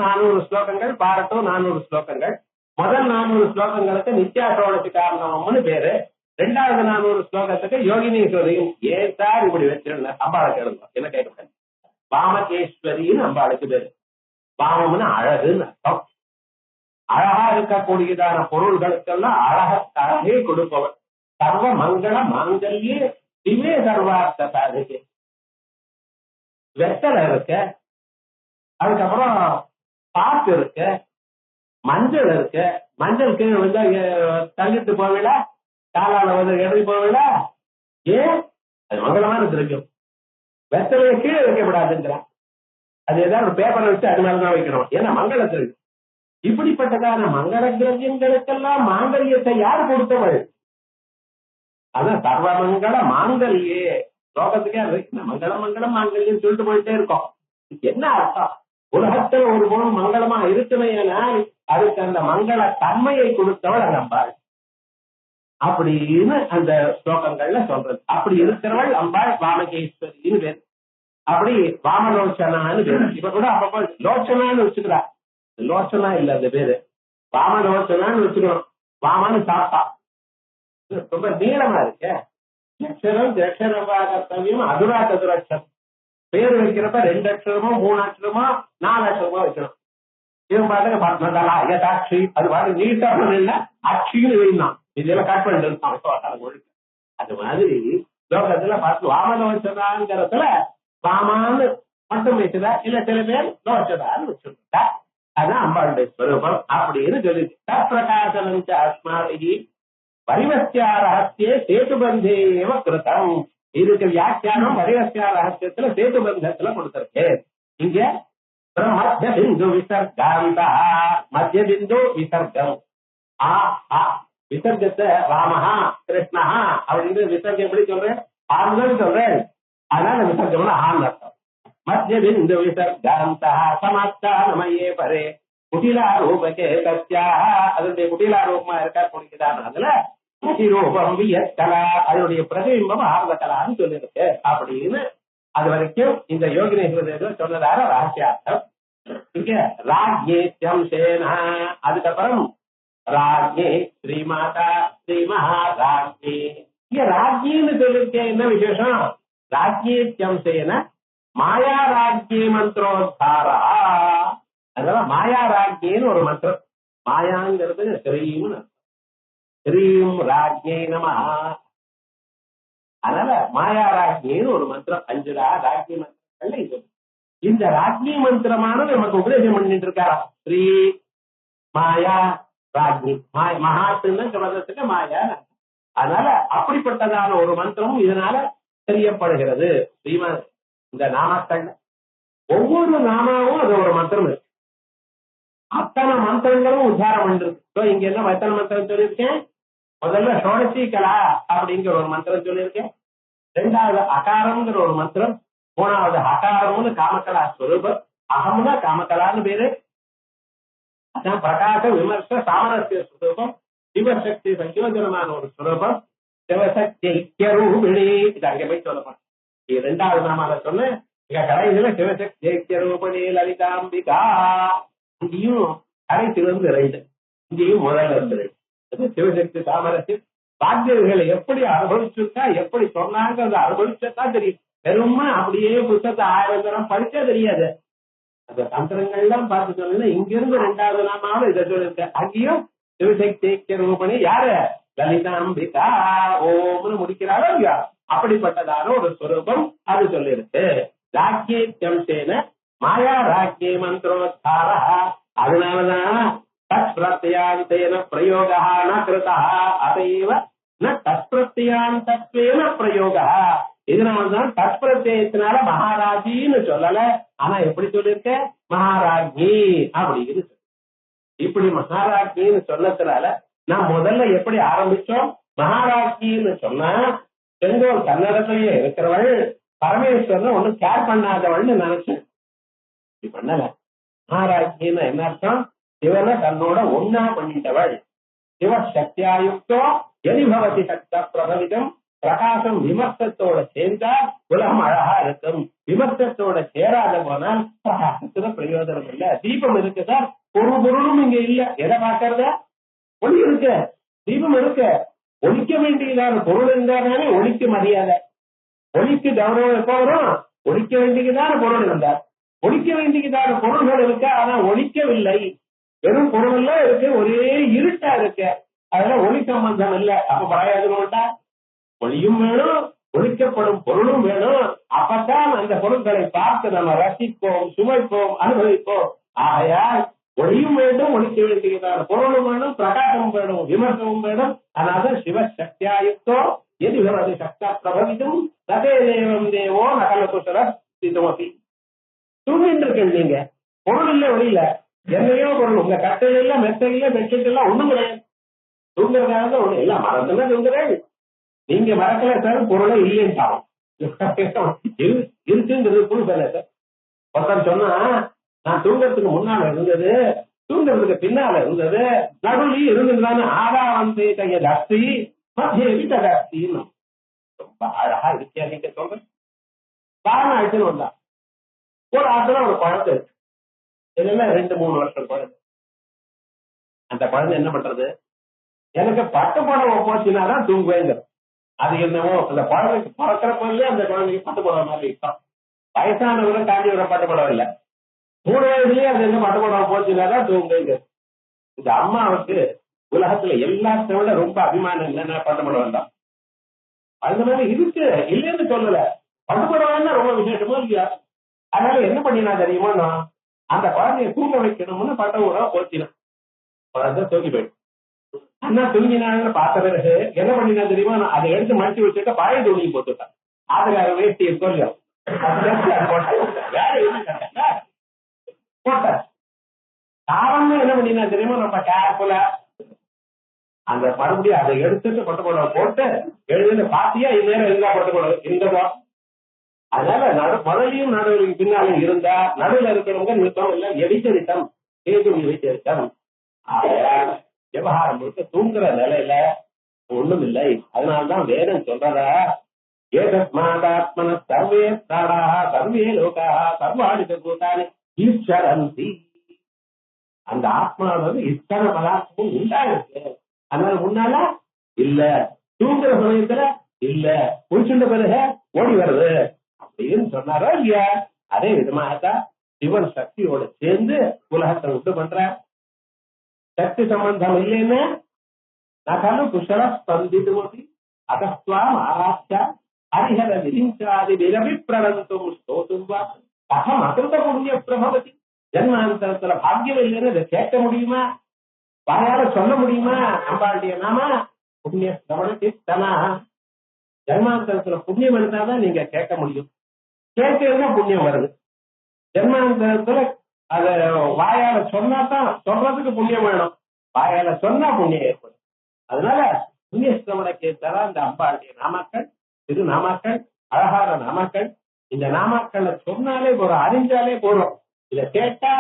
S2: 400 ஸ்லோகங்கள், பார்ட் 2 400 ஸ்லோகங்கள். முதல் 400 ஸ்லோகங்களுக்கு நித்யாசோழத்து காரணம்னு பேரு. ரெண்டாவது 400 ஸ்லோகத்துக்கு யோகினீஸ்வரியும். ஏன் சார் இப்படி வச்சிருந்த அம்பாளை கேளுங்க, என்ன கேட்க வாமகேஸ்வரின்னு அம்பாளுக்கு பேரு. வாமம்னு அழகுன்னு அர்த்தம். அழகா இருக்கக்கூடியதான பொருள்களுக்கெல்லாம் அழகே கொடுப்பவர். சர்வ மங்கள மாங்கல்யே திவே சர்வார்த்த சாதிக்கு. வெத்தலை இருக்க, அதுக்கப்புறம் பாக்கு இருக்கு, மஞ்சள் இருக்கு. மஞ்சள் கீழே வந்து தள்ளிட்டு போவில, காலால வந்து எழுதி போவில. ஏன்? அது மங்களமான திரவியம். வெத்தலையை கீழே வைக்கப்படாதுங்கிறான். அது ஏதாவது ஒரு பேப்பரை வச்சு அது மேலதான் வைக்கணும். ஏன்னா மங்கள திரவியம். இப்படிப்பட்டதான மங்கள திரவியங்களுக்கெல்லாம் மாங்கல்யத்தை யார் கொடுத்தவள்? அதான் சர்வமங்கள மாங்கல்யே. லோகத்துக்கே மங்களம் மங்களம் மாங்கல்யம் சொல்லிட்டு போயிட்டே இருக்கோம். என்ன அர்த்தம்? உலகத்துல ஒரு பொருள் மங்களமா இருக்குமையானால் அதுக்கு அந்த மங்கள தன்மையை கொடுத்தவள் அம்பாள் அப்படின்னு அந்த ஸ்லோகங்கள்ல சொல்றது. அப்படி இருக்கிறவள் அம்பாள் வாமகேஸ்வரின்னு பேர். அப்படி வாமலோச்சனான்னு பேரு. இப்ப கூட அப்பப்போ லோச்சனான்னு வச்சுக்கிறா. லோச்சனா இல்ல அந்த பேரு, வாமலோச்சனான்னு வச்சுக்கணும். வாமன்னு சாப்பிட்டா ரொம்ப நீளமா இருக்க. அக்ஷரம் தட்சரபாகர்த்தவியம் அதுரா சதுராட்சரம். பேர் வைக்கிறப்ப 2 அக்ஷரமோ 3 அக்ஷரமோ 4 அக்ஷரமோ வைக்கணும். இவன் பாட்டுக்கு பார்த்தா ஐயதாட்சி அது பாட்டு நீட்டா இல்ல அக்ஷின்னு வைந்தான். இதெல்லாம் கட் பண்ணிட்டு அது மாதிரி லோகத்துல பார்த்து வாமலோச்சனாங்கிறதுல வாமான்னு மட்டும் வச்சுதா, இல்ல சில பேர் லோச்சதான்னு வச்சுருந்தா. அதான் அம்பாளுடைய ஸ்வரூபம் அப்படின்னு சொல்லி பிரகாசனம் அஸ்மாதி பரிவஸ்யா ரகசிய சேதுபந்தேவ கிருதம். இதுக்கு வியாக்கியானம் பரிவஸ்யா ரகசியத்துல சேதுபந்தத்துல கொடுத்திருக்கு. இங்க மத்திய பிந்து விசர்காந்தா, மத்திய பிந்து விசர்க்கம். விசர்க்கத்தை ராமஹா கிருஷ்ணஹா அப்படின்னு விசர்க்கம் எப்படி சொல்றேன்? ஆண்கள் சொல்றேன். அதனால விசர்க்கம்னா ஆண் அர்த்தம். மத்திய பிந்து விசர்காந்தா சமஸ்தானமயே பரே குட்டிலாரூபகே சத்யாக. அதனுடைய குட்டிலாரூபமா இருக்கா கொடுக்கிறான். அதுல பிரதிரூபம் வியற்கலா, அதனுடைய பிரதிபிம்பம் ஆர்வ கலான்னு சொல்லிருக்கு அப்படின்னு அது வரைக்கும் இந்த யோகினேஸ்வரர் சொன்னதார ரகசியார்த்தம். இங்க ராஜ்யம் சேனா, அதுக்கப்புறம் ராஜ்யே ஸ்ரீமாதா ஸ்ரீ மகாராஜ்யே. இங்க ராஜ்யின்னு சொல்லிருக்கேன். என்ன விசேஷம்? ராஜ்யம் சேன மாயா ராஜ்ய மந்திரோத்தாரா. அதனால மாயா ராஜ்யின்னு ஒரு மந்திரம். மாயாங்கிறது ஸ்ரீம், ஸ்ரீம் ராஜ்யே நம. அதனால மாயா ராஜ்யின்னு ஒரு மந்திரம். 5 ராஜ்ய மந்திரங்கள்ல இது. இந்த ராஜ்ய மந்திரமானது நமக்கு உபதேசம் பண்ணிட்டு இருக்காரா ஸ்ரீ மாயா ராஜ்னி. மகாத்துன்னு சொல்றதுக்கு மாயா. அதனால அப்படிப்பட்டதான ஒரு மந்திரமும் இதனால தெரியப்படுகிறது. ஸ்ரீமா இந்த நாமக்கள்ல ஒவ்வொரு நாமாவும் அது ஒரு மந்திரம் இருக்கு. அத்தனை மந்திரங்களும் உத்தாரம் பண்ணிருக்கு. இங்க என்ன எத்தனை மந்திரம் சொல்லியிருக்கேன்? முதல்ல ஷோடசி கலா அப்படிங்கிற ஒரு மந்திரம் சொல்லியிருக்கேன். 2வது அகாரம்ங்கிற ஒரு மந்திரம். 3வது ஹகாரம்னு காமகலா ஸ்வரூபம். அகம்னா காமகலான்னு பேரு. அதான் பிரகாச விமர்ச சாமரஸ்ய ஸ்வரூபம். சிவசக்தி சங்கோஜனமான ஒரு ஸ்வரூபம். சிவசக்தி ஐக்கியரூபிணி. இது அங்கே போய் சொல்லப்படும். 2வது நாமால சொன்ன இங்க கடைசியில சிவசக்தி ஐக்கியரூபிணி லலிதாம்பிகா. இங்கேயும் கடைசிலிருந்து 2, இங்கேயும் முதல்ல இருந்து 2. சிவசக்தி சாமரஸ்யம். பாக்கியர்களை எப்படி அனுபவிச்சுட்டா, எப்படி சொன்னாங்க அதை அனுபவிச்சதான் தெரியும். வெறும்மா அப்படியே புத்தகத்தை 1000 தரம் படிச்சா தெரியாது. அந்த தந்திரங்கள்லாம் பார்த்து சொன்னா இங்கிருந்து 2வது நாமாவும் இதை சொல்லிருக்க. அங்கேயும் சிவசக்தி ஐக்கிய ரூபணி யாரு? லலிதாம்பிகா. ஓம்னு முடிக்கிறாரோ இல்லையா? அப்படிப்பட்டதான ஒரு ஸ்வரூபம் அது சொல்லிருக்கு. ராஜ்யம் சேன மாயா ராஜ்ய மந்திரோத்தார. அதனாலதான் தத் பிரத்யாந்தேன பிரயோகா ந கிருதா அதைவ ந தத் பிரத்யாந்தத்வேன பிரயோகா. இதனால்தான் தத் பிரத்யத்தினால மகாராஜின்னு சொல்லல. ஆனா எப்படி சொல்லிருக்க? மகாராஜி அப்படின்னு. இப்படி மகாராஜின்னு சொன்னதுனால நான் முதல்ல எப்படி ஆரம்பிச்சோம்? மகாராஜின்னு சொன்னா செங்கோல் கன்னடத்திலேயே இருக்கிறவள் பரமேஸ்வரன் ஒன்னும் கேர் பண்ணாதவள்னு நினைச்சேன். இப்படி பண்ணல. மகாராஜின்னு என்ன அர்த்தம்? சிவனை தன்னோட ஒன்னா பண்ணிட்டவள். சிவ சக்தியாயுக்தோ எரிபவதி சக்த பிரபவிதம். பிரகாசம் விமர்சத்தோட சேர்ந்தா உலகம் அழகா இருக்கும். விமர்சத்தோட சேராத போனால் பிரகாசத்துல பிரயோஜனம் இல்ல. தீபம் இருக்கு சார், ஒரு பொருளும் இங்க இல்ல. எதை பாக்குறத? ஒளி இருக்கு, தீபம் இருக்கு. ஒழிக்க வேண்டியதான பொருள் இருந்தாலே ஒளிக்கு மரியாதை, ஒளிக்கு கௌரவம் எப்ப வரும்? ஒழிக்க வேண்டியதான பொருள் இருந்தார். ஒழிக்க வேண்டியதான பொருள்கள் இருக்கு, ஆனா ஒழிக்கவில்லை. வெறும் பொருள் எல்லாம் இருக்கு, ஒரே இருட்டா இருக்கு. அதெல்லாம் ஒளி சம்பந்தம் இல்லை. அப்ப பிரயோஜனம். ஒளியும் வேணும், ஒழிக்கப்படும் பொருளும் வேணும். அப்பதான் அந்த பொருட்களை பார்த்து நம்ம ரசிப்போம், சுமைப்போம், அனுபவிப்போம். ஆகையால் ஒளியும் வேண்டும், ஒழிக்க வேண்டியதான பொருளும் வேணும், பிரகாசமும் வேணும், விமர்சனமும் வேணும். அதனால சிவசக்தியாயுக்தோ எது விவரது சக்தா பிரபவிதும் ததே தேவம் தேவோ நகல குசரப்பி. தூங்கிட்டு இருக்கேன் நீங்க, பொருள் இல்ல, ஒளி இல்ல, என்னையோ பொருள். உங்க கட்டையில மெத்தையில பெட்ஷீட் எல்லாம் ஒண்ணும் கிடையாது. தூங்குறதுக்காக ஒண்ணு எல்லாம் மறந்துதான் தூங்குறேன். நீங்க மறக்கல சார், பொருளை இல்லைன்னு இருக்குங்கிறது புல் சார். ஒருத்தர் சொன்னா நான் தூங்கறதுக்கு முன்னால இருந்தது, தூங்கறதுக்கு பின்னால இருந்தது, நடுவில் இருந்ததுதானே ஆதாரம் கைய ஜாஸ்தி மத்திய வீட்ட ஜாஸ்தின்னு. ரொம்ப அழகா இருக்கியா நீங்க சொல்ற. காரணம் ஆயிடுச்சுன்னு வந்தா ஒரு ஆத்துல ஒரு குழந்தை இருக்கு, இதெல்லாம் 2-3 வருஷம் குழந்தை. அந்த குழந்தை என்ன பண்றது? எனக்கு பட்டு புடவை போச்சுனாதான் தூங்குவேங்க. அது என்னவோ அந்த குழந்தைக்கு பிறக்கிறப்ப அந்த குழந்தைக்கு பட்டு புடவை மாதிரி இருக்கும். வயசானவரும் காஞ்சி விட பட்டு புடவை இல்லை, 3 வயதுலயே அது என்ன பட்டு புடவை போச்சுனாதான் தூங்குவேங்க. இந்த அம்மாவுக்கு உலகத்துல எல்லாத்த விட ரொம்ப அபிமானம் இல்லைன்னா பட்டு புடவை தான். அந்த மாதிரி இருக்கு, இல்லைன்னு சொல்லல. பட்டு புடவைன்னா ரொம்ப விசேஷமா இல்லையா? அதனால என்ன பண்ணினா தெரியுமா, நான் அந்த குழந்தைய தூங்க வைக்கணும்னு பட்டு புடவை போச்சினேன். குழந்தை தூங்கி போயிடும். அண்ணா தூங்கினான்னு பார்த்த பிறகு என்ன பண்ணினா தெரியுமா, நான் அதை எடுத்து மடிச்சு வச்சுட்டு பாய துணி போட்டுட்டேன். அதுக்கார வேஷ்டி கொஞ்சம் போட்ட காரணம் என்ன பண்ணினா தெரியுமா, நம்ம கேர்ஃபுல்லா அந்த மறுபடியும் அதை எடுத்துட்டு பட்டு புடவை போட்டு எழுதுன்னு பாத்தியா இந்நேரம் இருந்தா பட்டு புடவை இருந்ததோ. அதனால முதலையும் நடுவில் பின்னாலும் இருந்தா நடுவில் இருக்கிறவங்க நிறுத்தம் இல்ல, எடிச்சரிட்டம் கேது எடிச்சரிட்டம். விவகாரம் முழுக்க தூங்குற நிலையில ஒண்ணும் இல்லை. அதனால்தான் வேதம் சொல்றதா, ஏதஸ்மாதாத்மன சர்வே பிராணாஹ சர்வே லோகாஹ சர்வாணி பூதானி ஈஸ்வரந்தி. அந்த ஆத்மா இத்தனை பதார்த்தமும் உண்டாயிருக்கு. அதனால முன்னால இல்ல, தூங்குற சமயத்துல இல்ல, குளிச்சுட்ட பிறகு ஓடி வருது அப்படின்னு சொன்னாரோ இல்லையா? அதே விதமாகத்தான் சிவன் சக்தியோட சேர்ந்து உலகத்தை உண்டு பண்ற. சக்தி சம்பந்தம் இல்லைன்னு நகலு குஷல ஸ்பந்திதுமதி அகஸ்வாம் ஆராய்ச்ச ஹரிஹர விரிஞ்சாதி விரவி பிரவந்தும் ஸ்தோதும் வா அகம் அகிருத புண்ணிய பிரபவதி. ஜன்மாந்தரத்துல பாக்கியம் இல்லைன்னு இதை கேட்க முடியுமா? வாயால சொல்ல முடியுமா? அம்பாளுடைய நாம புண்ணிய சிரவணத்தித்தனா. ஜன்மாந்தரத்துல புண்ணியம் இருந்தாதான் நீங்க கேட்க முடியும். கேட்கறதுனா புண்ணியம் வருது. ஜன்மாந்தரத்துல அத வாயால சொன்னாதான், சொல்றதுக்கு புண்ணியம் வேணும். வாயால சொன்னா புண்ணியம் ஏற்படும். அதனால புண்ணிய சிரவணத்தை தர இந்த அம்பாளுடைய நாமாக்கள், திரு நாமாக்கள், அழகான நாமாக்கள். இந்த நாமாக்களை சொன்னாலே போறோம், அறிஞ்சாலே போறோம். இதை கேட்டா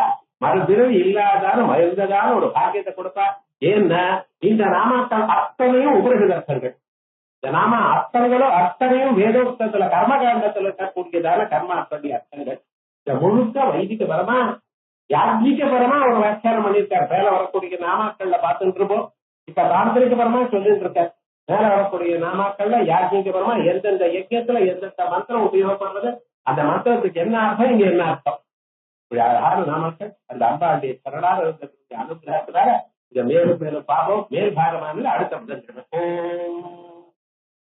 S2: மறுபிறவி இல்லாதான மருந்ததான ஒரு பாக்கியத்தை கொடுப்பா. ஏன்னா இந்த நாமாக்கள் அத்தனையும் உபரிதர்த்தங்கள். இந்த நாம அத்தனையும் வேதோக்தத்துல கர்மகாண்டத்துல இருக்கக்கூடியதான கர்மாக்களுடைய அர்த்தங்கள். இந்த முழுக்க வைதிக பரமா யாத்மீக பரமா ஒரு வியாக்கியானம் பண்ணியிருக்காரு. மேல வரக்கூடிய நாமாக்கள்ல பார்த்துட்டு இருப்போம். இப்ப தாந்திரிக பரமா சொல்லிட்டு இருக்க. மேல வரக்கூடிய நாமாக்கள்ல யாத்மீக பரமா எந்தெந்த யஜ்யத்துல எந்தெந்த மந்திரம் உபயோகப்படுறது, அந்த மந்திரத்துக்கு என்ன அர்த்தம், இங்க என்ன அர்த்தம், அழகான நாமாக்கள். அந்த அம்பாளுடைய சரணாக இருக்கக்கூடிய அனுகிரகத்தினால இதை மேலும் மேலும் பாபம் மேல் பாகமானது அடுத்த